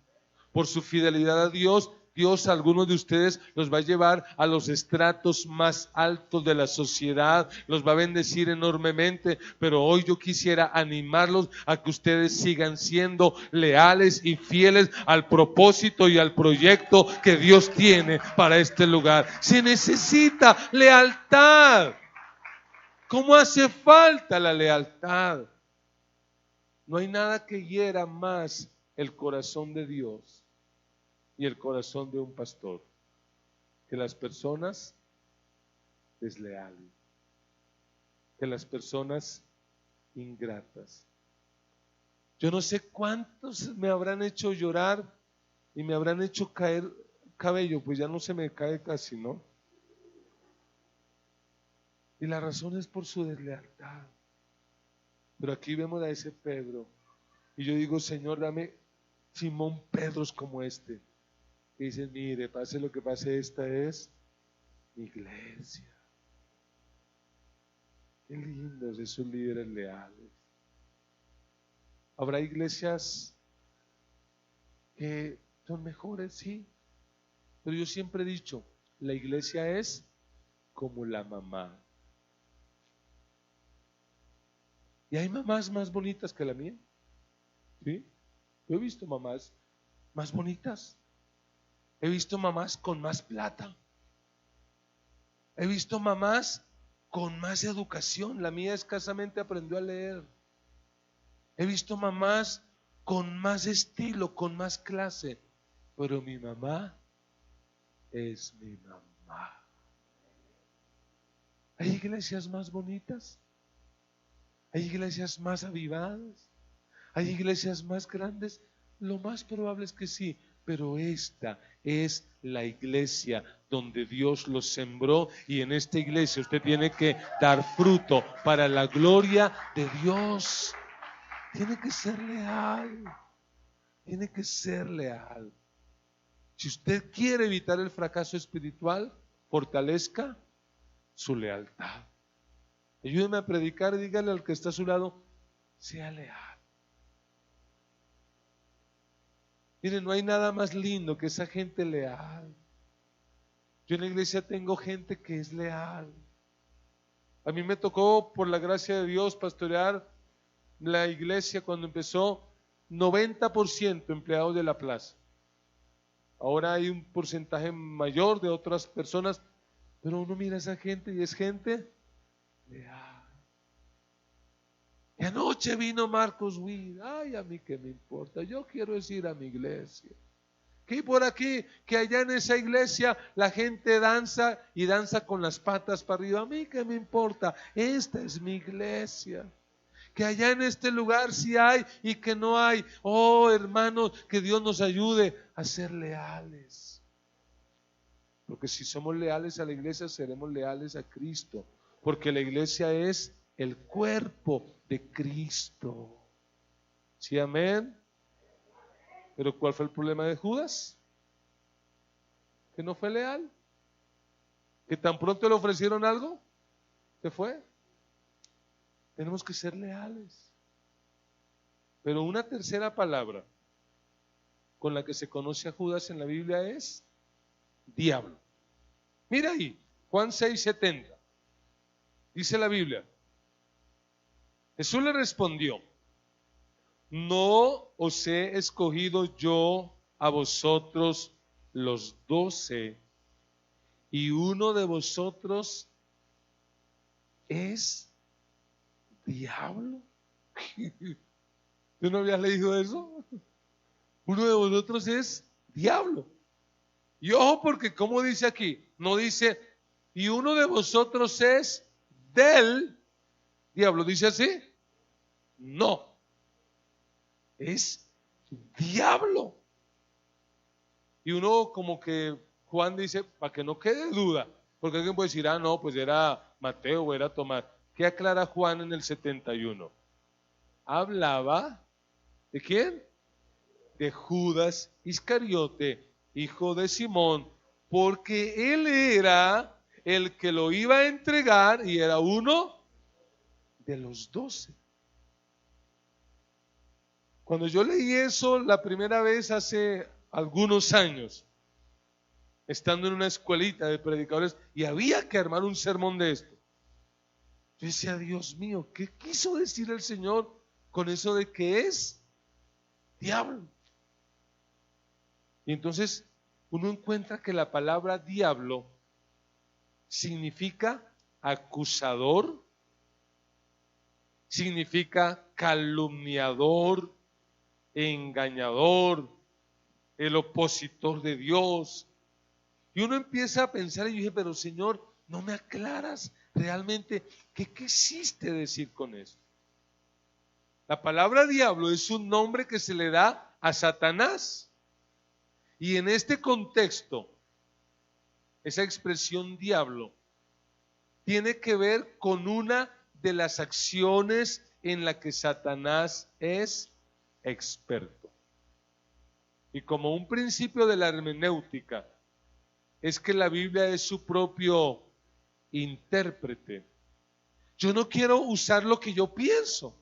A: Por su fidelidad a Dios, Dios a algunos de ustedes los va a llevar a los estratos más altos de la sociedad, los va a bendecir enormemente, pero hoy yo quisiera animarlos a que ustedes sigan siendo leales y fieles al propósito y al proyecto que Dios tiene para este lugar. Se necesita lealtad. ¿Cómo hace falta la lealtad? No hay nada que hiera más el corazón de Dios y el corazón de un pastor que las personas desleales, que las personas ingratas. Yo no sé cuántos me habrán hecho llorar y me habrán hecho caer cabello, pues ya no se me cae casi, ¿no? Y la razón es por su deslealtad. Pero aquí vemos a ese Pedro. Y yo digo, Señor, dame Simón Pedros como este. Que dice, mire, pase lo que pase, esta es mi iglesia. Qué lindos esos líderes leales. Habrá iglesias que son mejores, sí. Pero yo siempre he dicho, la iglesia es como la mamá. Y hay mamás más bonitas que la mía. ¿Sí? Yo he visto mamás más bonitas. He visto mamás con más plata. He visto mamás con más educación. La mía escasamente aprendió a leer. He visto mamás con más estilo, con más clase. Pero mi mamá es mi mamá. ¿Hay iglesias más bonitas? ¿Hay iglesias más avivadas? ¿Hay iglesias más grandes? Lo más probable es que sí, pero esta es la iglesia donde Dios los sembró, y en esta iglesia usted tiene que dar fruto para la gloria de Dios. Tiene que ser leal. Tiene que ser leal. Si usted quiere evitar el fracaso espiritual, fortalezca su lealtad. Ayúdeme a predicar y dígale al que está a su lado, sea leal. Miren, no hay nada más lindo que esa gente leal. Yo en la iglesia tengo gente que es leal. A mí me tocó, por la gracia de Dios, pastorear la iglesia cuando empezó, 90% empleados de la plaza. Ahora hay un porcentaje mayor de otras personas, pero uno mira a esa gente y es gente leal. Y anoche vino Marcos Witt. Ay, a mí qué me importa, yo quiero ir a mi iglesia. Que por aquí, que allá en esa iglesia la gente danza y danza con las patas para arriba. A mí qué me importa, esta es mi iglesia. Que allá en este lugar sí hay y que no hay. Oh, hermanos, que Dios nos ayude a ser leales. Porque si somos leales a la iglesia, seremos leales a Cristo. Porque la iglesia es el cuerpo de Cristo. ¿Sí, amén? Pero ¿cuál fue el problema de Judas? Que no fue leal. Que tan pronto le ofrecieron algo, se fue. Tenemos que ser leales. Pero una tercera palabra con la que se conoce a Judas en la Biblia es diablo. Mira ahí, Juan 6:70. Dice la Biblia. Jesús le respondió: no os he escogido yo a vosotros los 12, y uno de vosotros es diablo. ¿Tú no habías leído eso? Uno de vosotros es diablo. Y ojo, porque como dice aquí, no dice, y uno de vosotros es del diablo. ¿Dice así? No. Es diablo. Y uno como que Juan dice, para que no quede duda, porque alguien puede decir, no, pues era Mateo o era Tomás. ¿Qué aclara Juan en el 71? Hablaba, ¿de quién? De Judas Iscariote, hijo de Simón, porque él era el que lo iba a entregar y era uno de los 12. Cuando yo leí eso la primera vez hace algunos años, estando en una escuelita de predicadores, y había que armar un sermón de esto, yo decía, Dios mío, ¿qué quiso decir el Señor con eso de que es diablo? Y entonces uno encuentra que la palabra diablo significa acusador, significa calumniador, engañador, el opositor de Dios. Y uno empieza a pensar y yo dije, pero Señor, no me aclaras realmente qué quisiste decir con eso. La palabra diablo es un nombre que se le da a Satanás. Y en este contexto, esa expresión diablo tiene que ver con una de las acciones en la que Satanás es experto. Y como un principio de la hermenéutica es que la Biblia es su propio intérprete. Yo no quiero usar lo que yo pienso,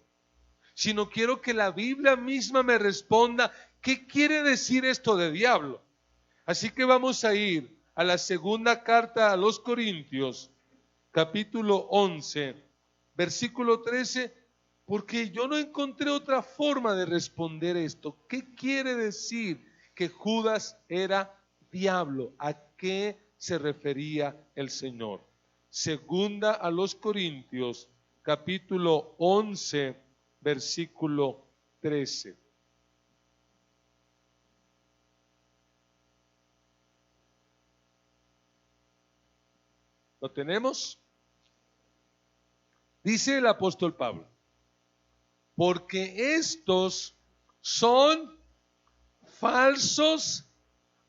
A: sino quiero que la Biblia misma me responda qué quiere decir esto de diablo. Así que vamos a ir a la segunda carta a los Corintios, capítulo 11, versículo 13, porque yo no encontré otra forma de responder esto. ¿Qué quiere decir que Judas era diablo? ¿A qué se refería el Señor? Segunda a los Corintios, capítulo 11, versículo 13. ¿Lo tenemos? Dice el apóstol Pablo, porque estos son falsos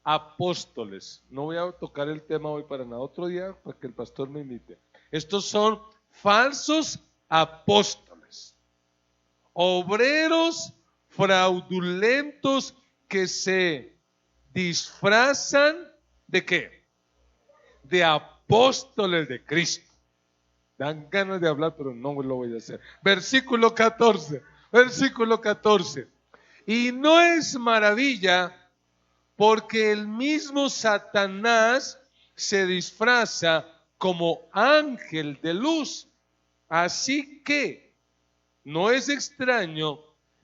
A: apóstoles. No voy a tocar el tema hoy para nada, otro día para que el pastor me invite. Estos son falsos apóstoles, obreros fraudulentos que se disfrazan ¿de qué? De apóstoles de Cristo. Dan ganas de hablar, pero no lo voy a hacer. Versículo 14. Y no es maravilla, porque el mismo Satanás se disfraza como ángel de luz. Así que no es extraño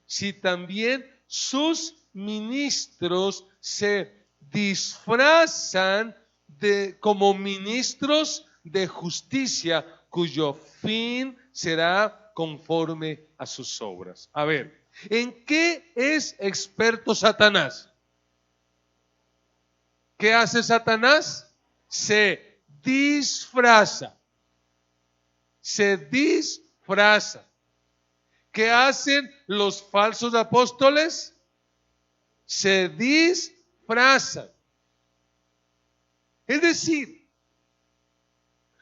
A: si también sus ministros se disfrazan como ministros de justicia, cuyo fin será conforme a sus obras. A ver, ¿en qué es experto Satanás? ¿Qué hace Satanás? Se disfraza. ¿Qué hacen los falsos apóstoles? Se disfrazan. Es decir,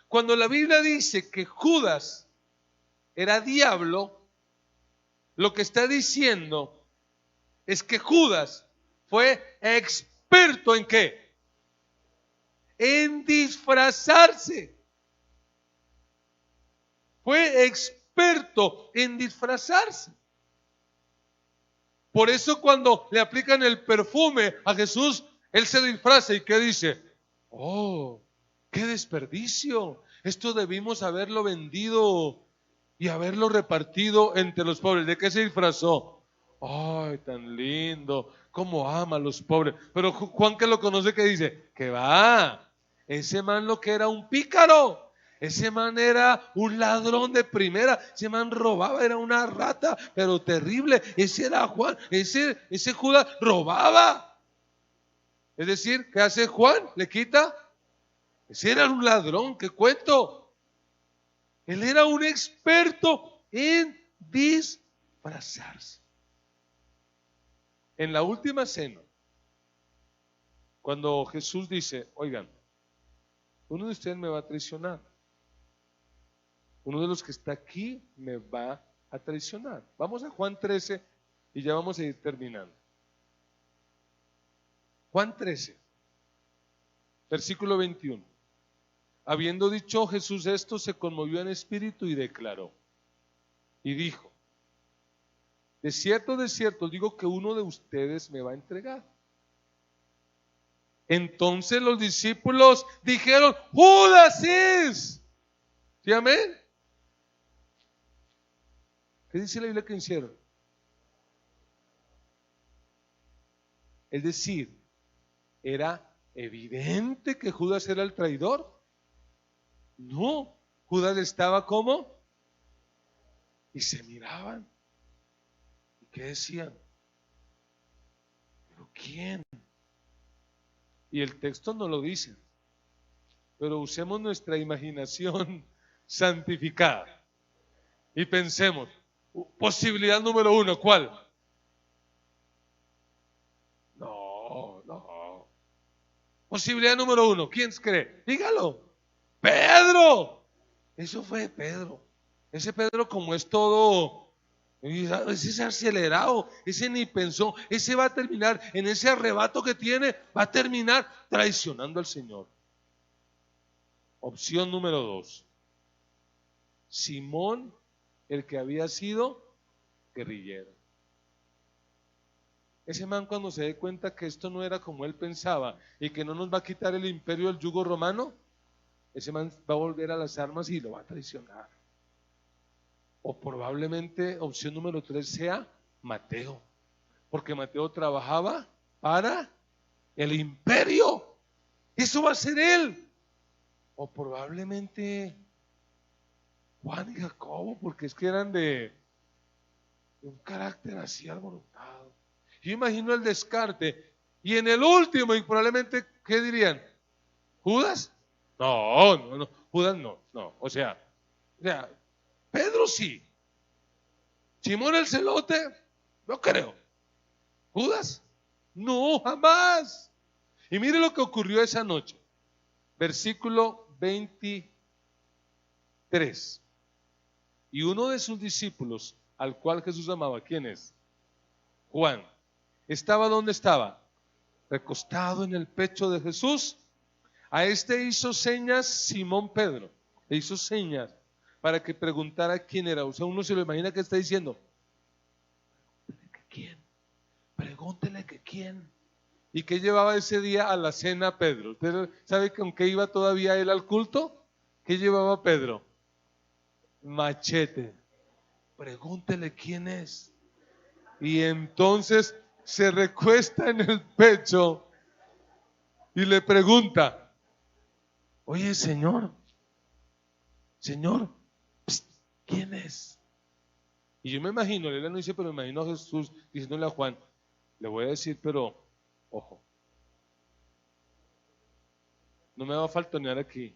A: cuando la Biblia dice que Judas era diablo, lo que está diciendo es que Judas fue experto ¿en qué? En disfrazarse. Fue experto en disfrazarse. Por eso cuando le aplican el perfume a Jesús, él se disfraza y ¿qué dice? Oh, qué desperdicio. Esto debimos haberlo vendido y haberlo repartido entre los pobres. ¿De qué se disfrazó? Ay, tan lindo, cómo ama a los pobres. Pero Juan, que lo conoce, ¿qué dice? Que va, ese man lo que era un pícaro. Ese man era un ladrón de primera. Ese man robaba, era una rata, pero terrible. Ese era Juan, ese Judas robaba. Es decir, ¿qué hace Juan? Le quita. Ese era un ladrón, ¿qué cuento? Él era un experto en disfrazarse. En la última cena, cuando Jesús dice, oigan, uno de ustedes me va a traicionar. Uno de los que está aquí me va a traicionar. Vamos a Juan 13 y ya vamos a ir terminando. Juan 13, versículo 21. Habiendo dicho Jesús esto, se conmovió en espíritu y declaró. Y dijo, de cierto, digo que uno de ustedes me va a entregar. Entonces los discípulos dijeron, Judas es. ¿Sí, amén? ¿Qué dice la Biblia que hicieron? Es decir, ¿era evidente que Judas era el traidor? No, Judas estaba como y se miraban. ¿Y qué decían? ¿Pero quién? Y el texto no lo dice, pero usemos nuestra imaginación santificada y pensemos, posibilidad número 1, ¿cuál? No. Posibilidad número 1, ¿quién cree? Dígalo. Pedro. Eso fue Pedro. Ese Pedro como es todo, ese es acelerado, ese ni pensó, ese va a terminar, en ese arrebato que tiene, va a terminar traicionando al Señor. Opción número 2. Simón, el que había sido guerrillero. Ese man cuando se dé cuenta que esto no era como él pensaba y que no nos va a quitar el imperio del yugo romano, ese man va a volver a las armas y lo va a traicionar. O probablemente opción número 3 sea Mateo, porque Mateo trabajaba para el imperio. Eso va a ser él. O probablemente Juan y Jacobo, porque es que eran de un carácter así alborotado. Yo imagino el descarte. Y en el último, y probablemente, ¿qué dirían? ¿Judas? No. Judas no. O sea, Pedro sí. Simón el celote, no creo. ¿Judas? No, jamás. Y mire lo que ocurrió esa noche. Versículo 23. Y uno de sus discípulos, al cual Jesús amaba, ¿quién es? Juan. ¿Estaba dónde estaba? Recostado en el pecho de Jesús. A este hizo señas Simón Pedro. Le hizo señas para que preguntara quién era. O sea, uno se lo imagina que está diciendo, ¿quién? Pregúntele que quién. ¿Y qué llevaba ese día a la cena Pedro? ¿Usted sabe con qué iba todavía él al culto? ¿Qué llevaba Pedro? Machete. Pregúntele quién es. Y entonces se recuesta en el pecho y le pregunta, oye Señor, ¿quién es? Y yo me imagino, él no dice, pero me imagino a Jesús diciéndole a Juan, le voy a decir, pero ojo, no me va a faltonear aquí.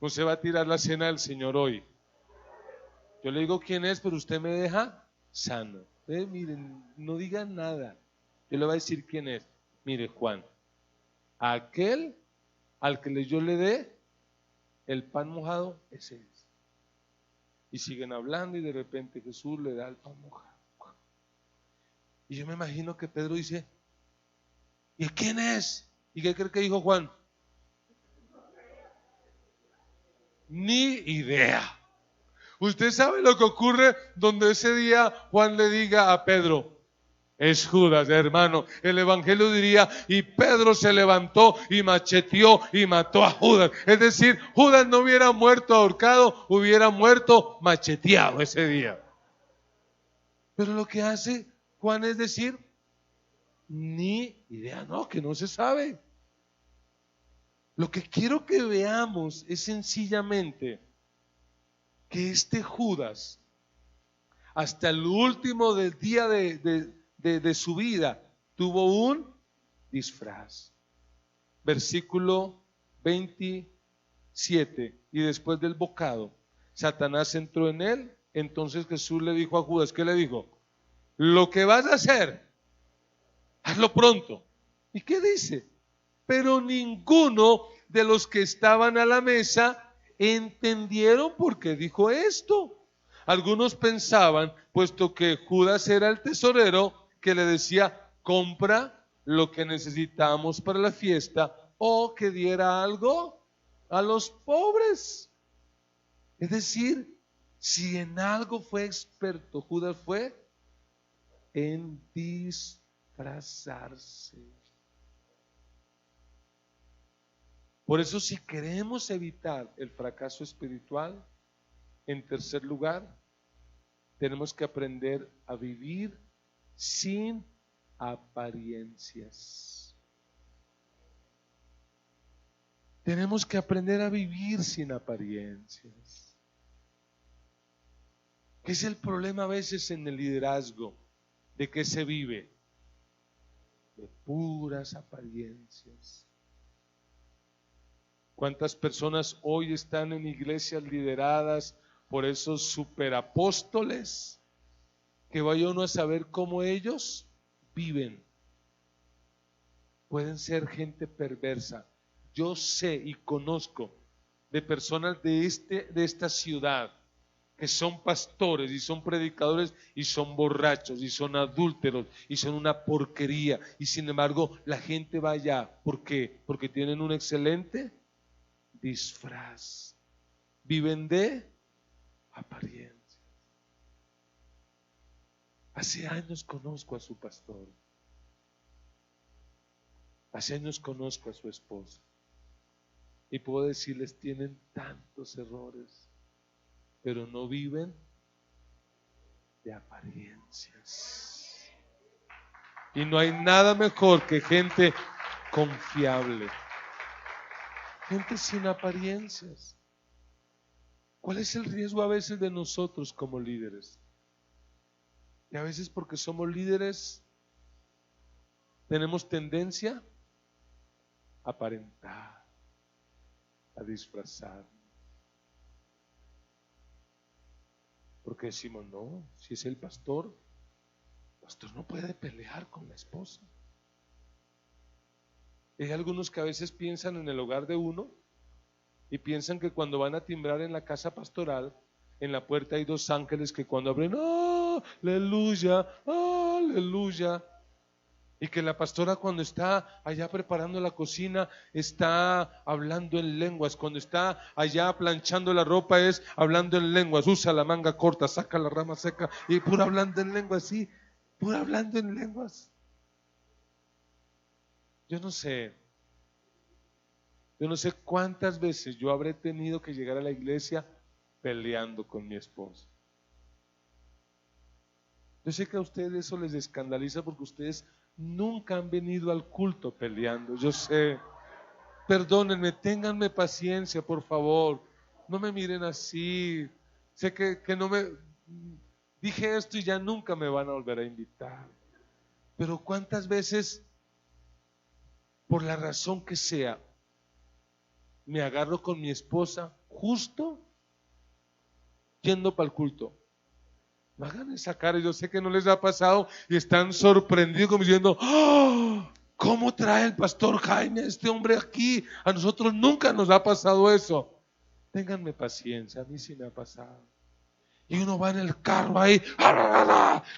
A: No se va a tirar la cena del Señor hoy. Yo le digo quién es, pero usted me deja sano. Miren, no digan nada. Yo le voy a decir quién es. Mire, Juan, aquel al que yo le dé el pan mojado, ese es. Y siguen hablando y de repente Jesús le da el pan mojado. Y yo me imagino que Pedro dice, ¿y quién es? ¿Y qué cree que dijo Juan? Ni idea. Usted sabe lo que ocurre donde ese día Juan le diga a Pedro, es Judas, hermano. El evangelio diría, y Pedro se levantó y macheteó y mató a Judas. Es decir, Judas no hubiera muerto ahorcado, hubiera muerto macheteado ese día. Pero lo que hace Juan es decir, ni idea, no, que no se sabe. Lo que quiero que veamos es sencillamente que este Judas, hasta el último del día de su vida, tuvo un disfraz. Versículo 27. Y después del bocado, Satanás entró en él. Entonces Jesús le dijo a Judas, ¿qué le dijo? Lo que vas a hacer, hazlo pronto. ¿Y qué dice? Pero ninguno de los que estaban a la mesa entendieron por qué dijo esto. Algunos pensaban, puesto que Judas era el tesorero, que le decía, compra lo que necesitamos para la fiesta, o que diera algo a los pobres. Es decir, si en algo fue experto Judas, fue en disfrazarse. Por eso, si queremos evitar el fracaso espiritual, en tercer lugar, tenemos que aprender a vivir sin apariencias. Tenemos que aprender a vivir sin apariencias. ¿Qué es el problema a veces en el liderazgo? ¿De qué se vive? De puras apariencias. ¿Cuántas personas hoy están en iglesias lideradas por esos superapóstoles? Que vaya uno a saber cómo ellos viven. Pueden ser gente perversa. Yo sé y conozco de personas de esta ciudad que son pastores y son predicadores y son borrachos y son adúlteros y son una porquería, y sin embargo la gente va allá. ¿Por qué? Porque tienen un excelente disfraz. Viven de apariencia. Hace años conozco a su pastor. Hace años conozco a su esposa. Y puedo decirles, tienen tantos errores, pero no viven de apariencias. Y no hay nada mejor que gente confiable. Gente sin apariencias. ¿Cuál es el riesgo a veces de nosotros como líderes? Y a veces, porque somos líderes, tenemos tendencia a aparentar, a disfrazar. Porque decimos, no, si es el pastor no puede pelear con la esposa. Hay algunos que a veces piensan en el hogar de uno y piensan que cuando van a timbrar en la casa pastoral, en la puerta hay dos ángeles que cuando abren, ¡oh, aleluya, aleluya! Y que la pastora, cuando está allá preparando la cocina, está hablando en lenguas. Cuando está allá planchando la ropa, es hablando en lenguas. Usa la manga corta, saca la rama seca y pura hablando en lenguas, sí, pura hablando en lenguas. Yo no sé cuántas veces yo habré tenido que llegar a la iglesia peleando con mi esposa. Yo sé que a ustedes eso les escandaliza porque ustedes nunca han venido al culto peleando. Yo sé. Perdónenme, ténganme paciencia, por favor. No me miren así. Sé que no me... Dije esto y ya nunca me van a volver a invitar. Pero ¿cuántas veces, por la razón que sea, me agarro con mi esposa justo yendo para el culto? No hagan esa cara, yo sé que no les ha pasado y están sorprendidos como diciendo, ¡oh! ¿Cómo trae el pastor Jaime a este hombre aquí? A nosotros nunca nos ha pasado eso. Ténganme paciencia, a mí sí me ha pasado. Y uno va en el carro ahí,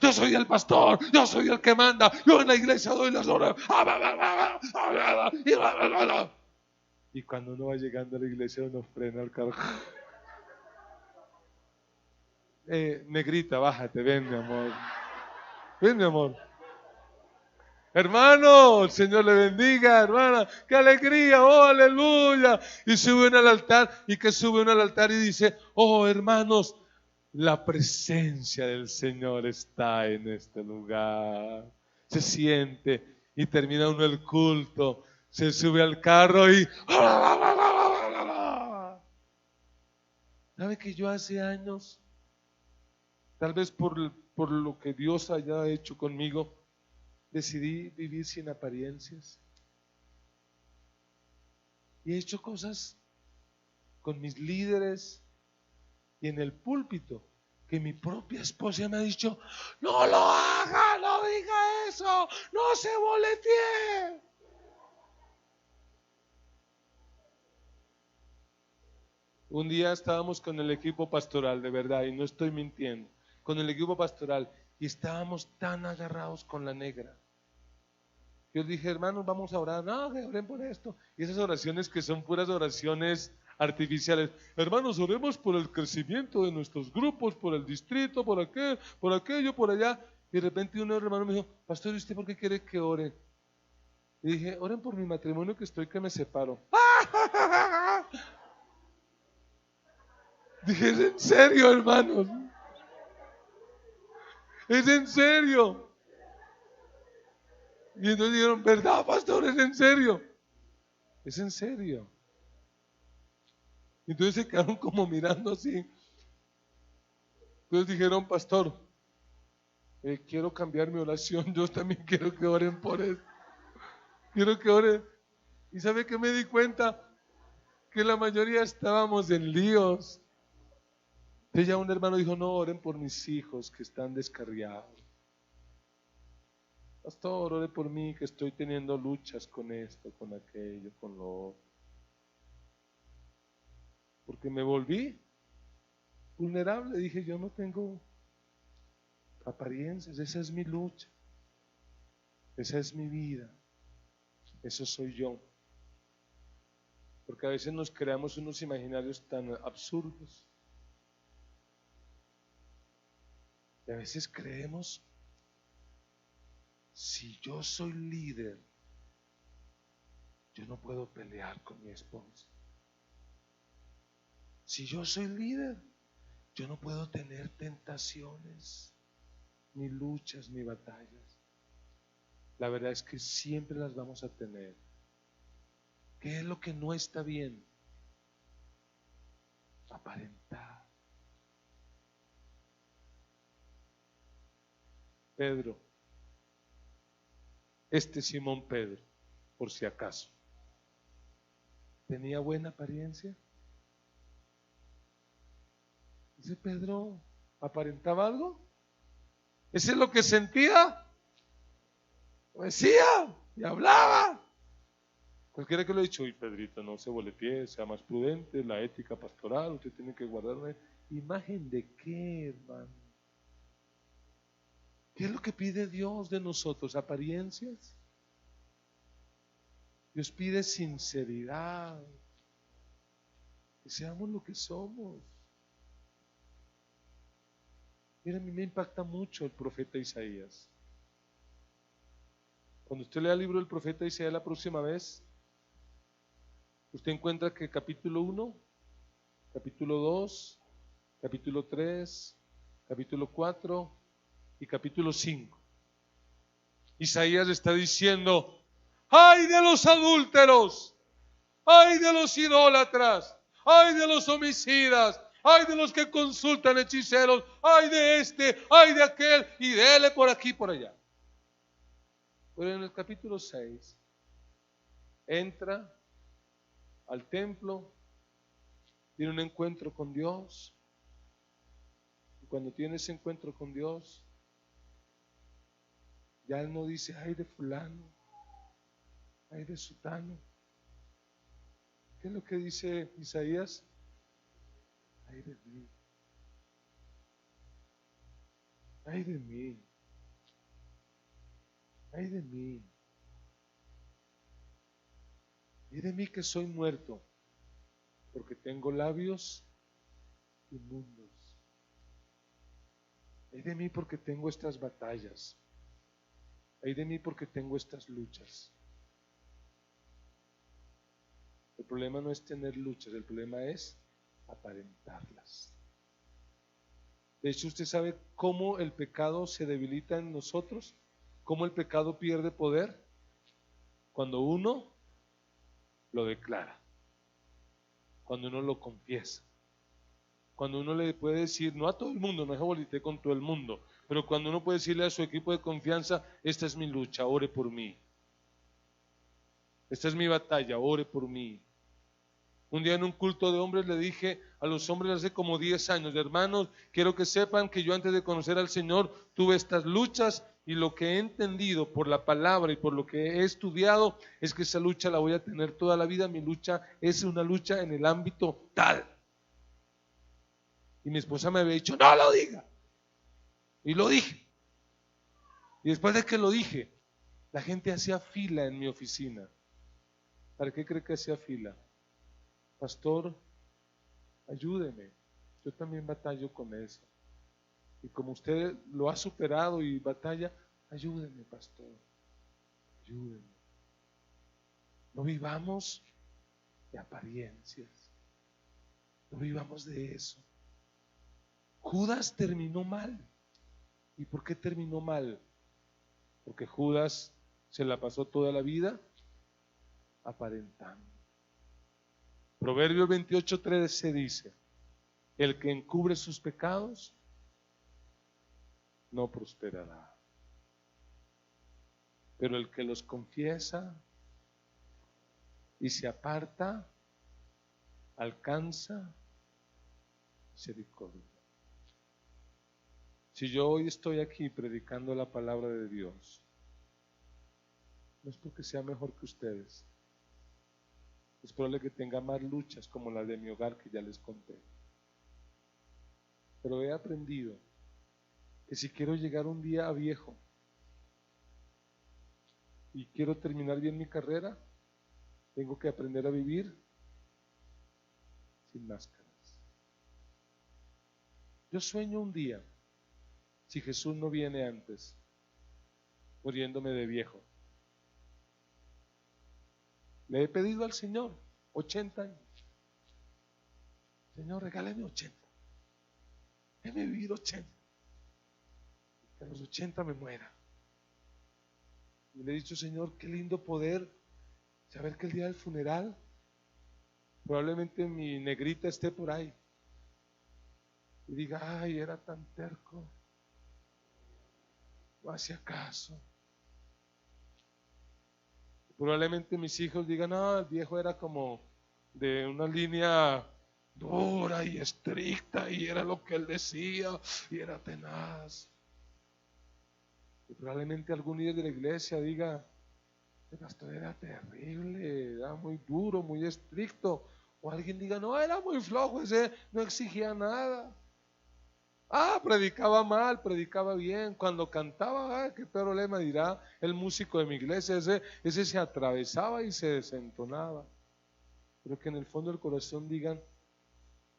A: yo soy el pastor, yo soy el que manda, yo en la iglesia doy las horas. Y cuando uno va llegando a la iglesia, uno frena el carro. Negrita, bájate, ven mi amor. Ven mi amor. Hermano, el Señor le bendiga, hermana, qué alegría, oh aleluya. Y suben al altar, y que sube uno al altar y dice, oh hermanos, la presencia del Señor está en este lugar. Se siente y termina uno el culto, se sube al carro y... ¿Sabe que yo hace años, tal vez por lo que Dios haya hecho conmigo, decidí vivir sin apariencias? Y he hecho cosas con mis líderes y en el púlpito que mi propia esposa me ha dicho: no lo haga, no diga eso, no se boletee. Un día estábamos con el equipo pastoral, de verdad, y no estoy mintiendo, con el equipo pastoral, y estábamos tan agarrados con la negra. Yo dije: hermanos, vamos a orar. No, que oren por esto. Y esas oraciones que son puras oraciones artificiales. Hermanos, oremos por el crecimiento de nuestros grupos, por el distrito, por aquello, por allá. Y de repente un hermano me dijo: pastor, ¿y usted por qué quiere que ore? Y dije: oren por mi matrimonio, que me separo. Dije: ¿es en serio, hermanos? ¿Es en serio? Y entonces dijeron: ¿verdad, pastor? ¿Es en serio? Es en serio. Entonces se quedaron como mirando así. Entonces dijeron: pastor, quiero cambiar mi oración. Yo también quiero que oren por eso. Quiero que oren. ¿Y sabe qué me di cuenta? Que la mayoría estábamos en líos. Entonces ya un hermano dijo: no, oren por mis hijos que están descarriados. Pastor, ore por mí, que estoy teniendo luchas con esto, con aquello, con lo otro. Porque me volví vulnerable. Dije: yo no tengo apariencias, esa es mi lucha, esa es mi vida, eso soy yo. Porque a veces nos creamos unos imaginarios tan absurdos. Y a veces creemos: si yo soy líder, yo no puedo pelear con mi esposa. Si yo soy líder, yo no puedo tener tentaciones, ni luchas, ni batallas. La verdad es que siempre las vamos a tener. ¿Qué es lo que no está bien? Aparentar. Pedro, Simón Pedro, por si acaso, ¿tenía buena apariencia? ¿Ese Pedro aparentaba algo? ¿Ese es lo que sentía? Lo decía y hablaba. Cualquiera que lo ha dicho: uy, Pedrito, no se boletee, sea más prudente, la ética pastoral, usted tiene que guardar una imagen de qué, hermano. ¿Qué es lo que pide Dios de nosotros? ¿Apariencias? Dios pide sinceridad, que seamos lo que somos. Mira, a mí me impacta mucho el profeta Isaías. Cuando usted lea el libro del profeta Isaías la próxima vez, usted encuentra que capítulo 1, capítulo 2, capítulo 3, capítulo 4 y capítulo 5. Isaías está diciendo: ¡ay de los adúlteros! ¡ay de los idólatras! ¡ay de los homicidas! ¡ay de los que consultan hechiceros! ¡ay de este! ¡ay de aquel! Y dele por aquí, por allá. Pero en el capítulo 6 entra al templo, tiene un encuentro con Dios. Y cuando tiene ese encuentro con Dios, ya él no dice: ay de fulano, ay de sutano. ¿Qué es lo que dice Isaías? Ay de mí, ay de mí, ay de mí, ay de mí que soy muerto, porque tengo labios inmundos. Ay de mí porque tengo estas batallas. Ay de mí porque tengo estas luchas. El problema no es tener luchas, el problema es aparentarlas. De hecho, usted sabe cómo el pecado se debilita en nosotros, cómo el pecado pierde poder cuando uno lo declara, cuando uno lo confiesa, cuando uno le puede decir, no a todo el mundo, no es bolité con todo el mundo, pero cuando uno puede decirle a su equipo de confianza: esta es mi lucha, ore por mí. Esta es mi batalla, ore por mí. Un día en un culto de hombres le dije a los hombres hace como 10 años, hermanos, quiero que sepan que yo antes de conocer al Señor tuve estas luchas y lo que he entendido por la palabra y por lo que he estudiado es que esa lucha la voy a tener toda la vida. Mi lucha es una lucha en el ámbito tal. Y mi esposa me había dicho, no lo diga. Y lo dije. Y después de que lo dije, la gente hacía fila en mi oficina. ¿Para qué cree que hacía fila? Pastor, ayúdeme. Yo también batallo con eso. Y como usted lo ha superado y batalla, ayúdeme, pastor. Ayúdeme. No vivamos de apariencias. No vivamos de eso. Judas terminó mal. ¿Y por qué terminó mal? Porque Judas se la pasó toda la vida aparentando. Proverbios 28:13 dice, el que encubre sus pecados no prosperará, pero el que los confiesa y se aparta alcanza misericordia. Si yo hoy estoy aquí predicando la palabra de Dios, no es porque sea mejor que ustedes. Es probable que tenga más luchas como la de mi hogar que ya les conté. Pero he aprendido que si quiero llegar un día a viejo y quiero terminar bien mi carrera, tengo que aprender a vivir sin máscaras. Yo sueño un día, si Jesús no viene antes, muriéndome de viejo. Le he pedido al Señor 80 años. Señor, regálame 80. Déjame vivir 80. Que a los 80 me muera. Y le he dicho, Señor, qué lindo poder saber que el día del funeral probablemente mi negrita esté por ahí. Y diga, ay, era tan terco. No hacía caso. Probablemente mis hijos digan, no, el viejo era como de una línea dura y estricta y era lo que él decía y era tenaz. Y probablemente algún líder de la iglesia diga, el pastor era terrible, era muy duro, muy estricto. O alguien diga, no, era muy flojo, ese no exigía nada. Predicaba mal, predicaba bien. Cuando cantaba, qué problema dirá el músico de mi iglesia. Ese se atravesaba y se desentonaba. Pero que en el fondo del corazón digan,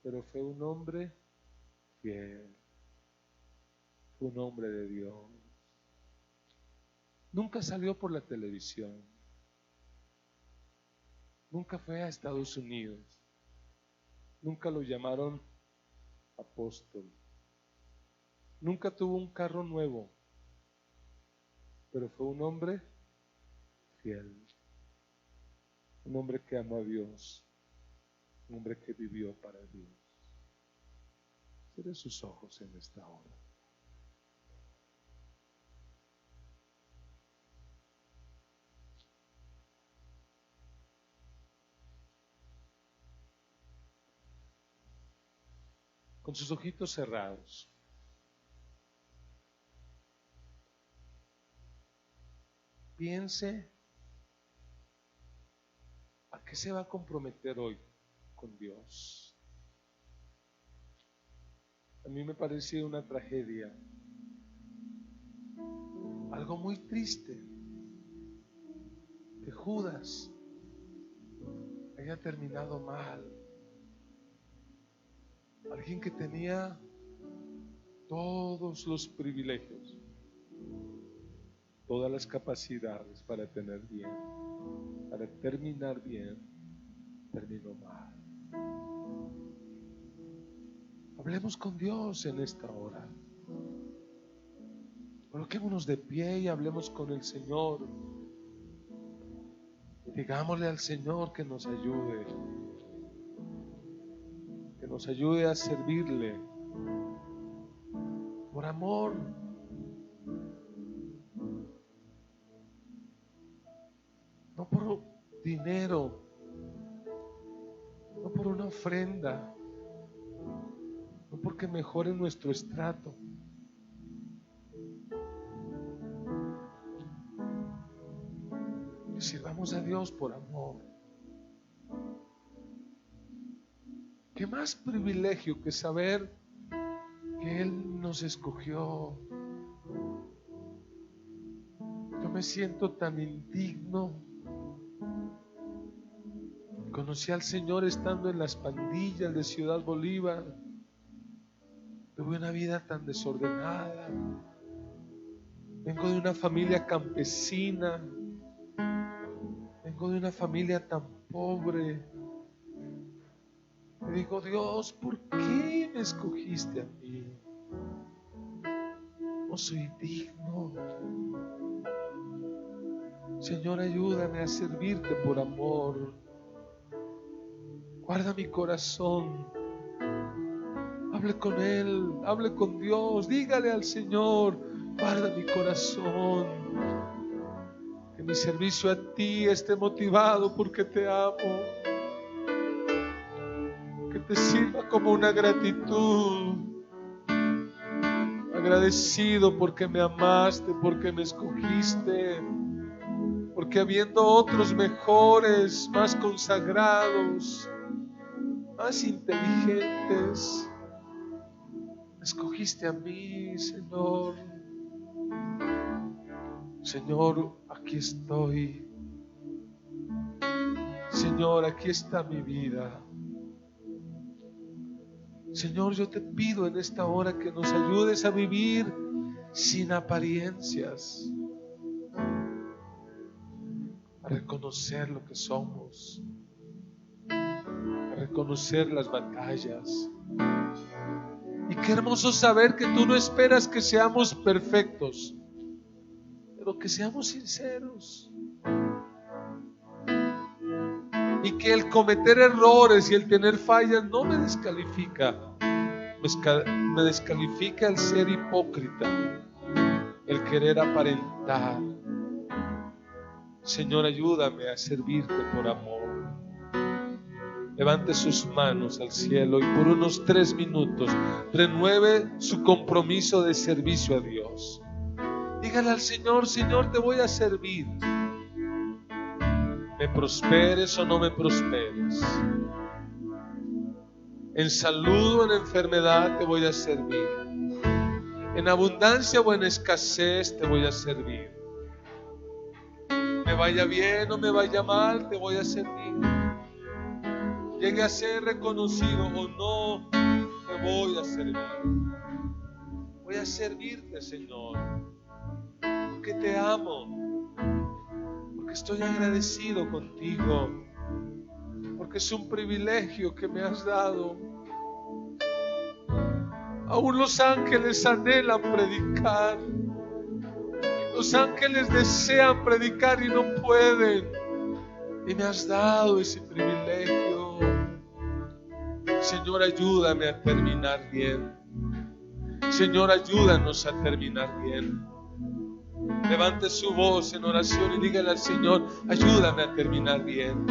A: pero fue un hombre fiel, fue un hombre de Dios. Nunca salió por la televisión. Nunca fue a Estados Unidos. Nunca lo llamaron apóstol. Nunca tuvo un carro nuevo. Pero fue un hombre fiel. Un hombre que amó a Dios. Un hombre que vivió para Dios. Cierre sus ojos en esta hora. Con sus ojitos cerrados. Piense a qué se va a comprometer hoy con Dios. A mí me pareció una tragedia, algo muy triste, que Judas haya terminado mal. Alguien que tenía todos los privilegios, todas las capacidades para tener bien, para terminar bien, terminó mal. Hablemos con Dios en esta hora. Coloquémonos de pie y hablemos con el Señor. Y digámosle al Señor que nos ayude a servirle por amor. No por dinero, ofrenda, no porque mejore nuestro estrato, que sirvamos a Dios por amor. ¿Qué más privilegio que saber que Él nos escogió? Yo me siento tan indigno. Conocí al Señor estando en las pandillas de Ciudad Bolívar. Tuve una vida tan desordenada. Vengo de una familia campesina. Vengo de una familia tan pobre. Le digo, Dios, ¿por qué me escogiste a mí? No soy digno. Señor, ayúdame a servirte por amor. Guarda mi corazón. Hable con Él, hable con Dios. Dígale al Señor, guarda mi corazón. Que mi servicio a ti esté motivado porque te amo. Que te sirva como una gratitud. Agradecido porque me amaste, porque me escogiste. Porque habiendo otros mejores, más consagrados, más inteligentes, me escogiste a mí, Señor. Señor, aquí estoy. Señor, aquí está mi vida. Señor, yo te pido en esta hora que nos ayudes a vivir sin apariencias, a reconocer lo que somos, a reconocer las batallas. Y qué hermoso saber que tú no esperas que seamos perfectos, pero que seamos sinceros. Y que el cometer errores y el tener fallas no me descalifica. Me descalifica el ser hipócrita, el querer aparentar. Señor, ayúdame a servirte por amor. Levante sus manos al cielo y por unos 3 minutos renueve su compromiso de servicio a Dios. Dígale al Señor, Señor, te voy a servir. Me prosperes o no me prosperes. En salud o en enfermedad te voy a servir. En abundancia o en escasez te voy a servir. Me vaya bien o me vaya mal, te voy a servir. Llegue a ser reconocido o no, te voy a servir. Voy a servirte, Señor, porque te amo. Porque estoy agradecido contigo, porque es un privilegio que me has dado. Aún los ángeles anhelan predicar, los ángeles desean predicar y no pueden, y me has dado ese privilegio. Señor, ayúdame a terminar bien. Señor, ayúdanos a terminar bien. Levante su voz en oración y dígale al Señor, ayúdame a terminar bien.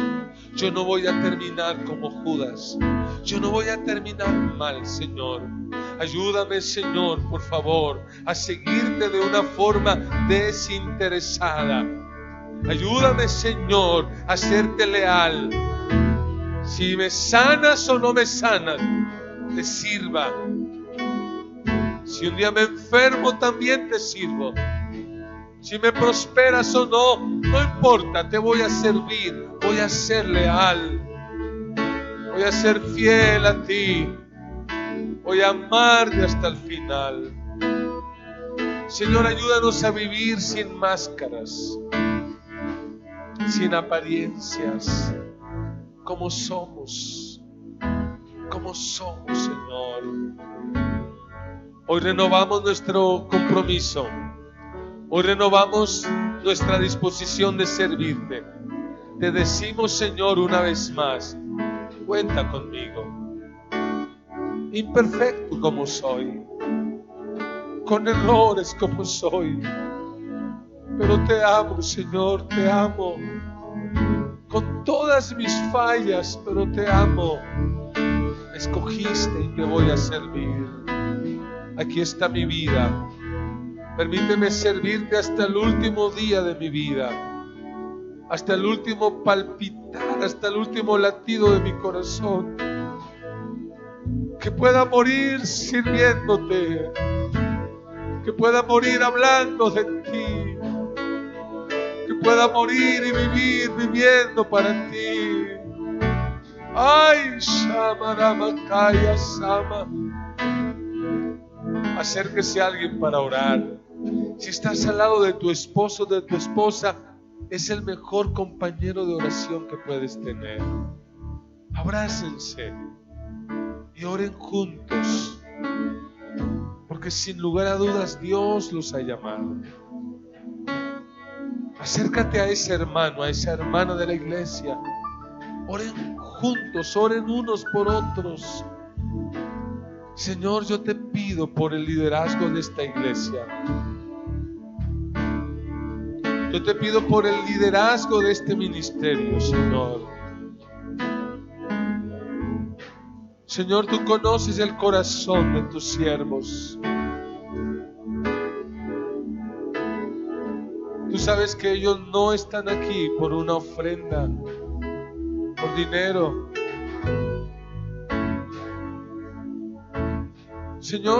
A: Yo no voy a terminar como Judas. Yo no voy a terminar mal, Señor. Ayúdame, Señor, por favor, a seguirte de una forma desinteresada. Ayúdame, Señor, a serte leal. Si me sanas o no me sanas, te sirva. Si un día me enfermo, también te sirvo. Si me prosperas o no, no importa, te voy a servir, voy a ser leal, voy a ser fiel a ti, voy a amarte hasta el final. Señor, ayúdanos a vivir sin máscaras, sin apariencias, como somos, Señor. Hoy renovamos nuestro compromiso. Hoy renovamos nuestra disposición de servirte. Te decimos, Señor, una vez más, cuenta conmigo. Imperfecto como soy, con errores como soy, pero te amo, Señor, te amo. Con todas mis fallas, pero te amo. escogiste y te voy a servir. Aquí está mi vida. Permíteme servirte hasta el último día de mi vida, hasta el último palpitar, hasta el último latido de mi corazón. Que pueda morir sirviéndote, que pueda morir hablando de ti, que pueda morir y vivir viviendo para ti. Ay, Shama Ramakaya Sama. Acérquese a alguien para orar. Si estás al lado de tu esposo, de tu esposa, es el mejor compañero de oración que puedes tener. Abrácense y oren juntos, porque sin lugar a dudas Dios los ha llamado. Acércate a ese hermano, a esa hermana de la iglesia. Oren juntos, oren unos por otros. Señor, yo te pido por el liderazgo de esta iglesia. Yo te pido por el liderazgo de este ministerio, Señor. Señor, tú conoces el corazón de tus siervos. Tú sabes que ellos no están aquí por una ofrenda, por dinero. Señor,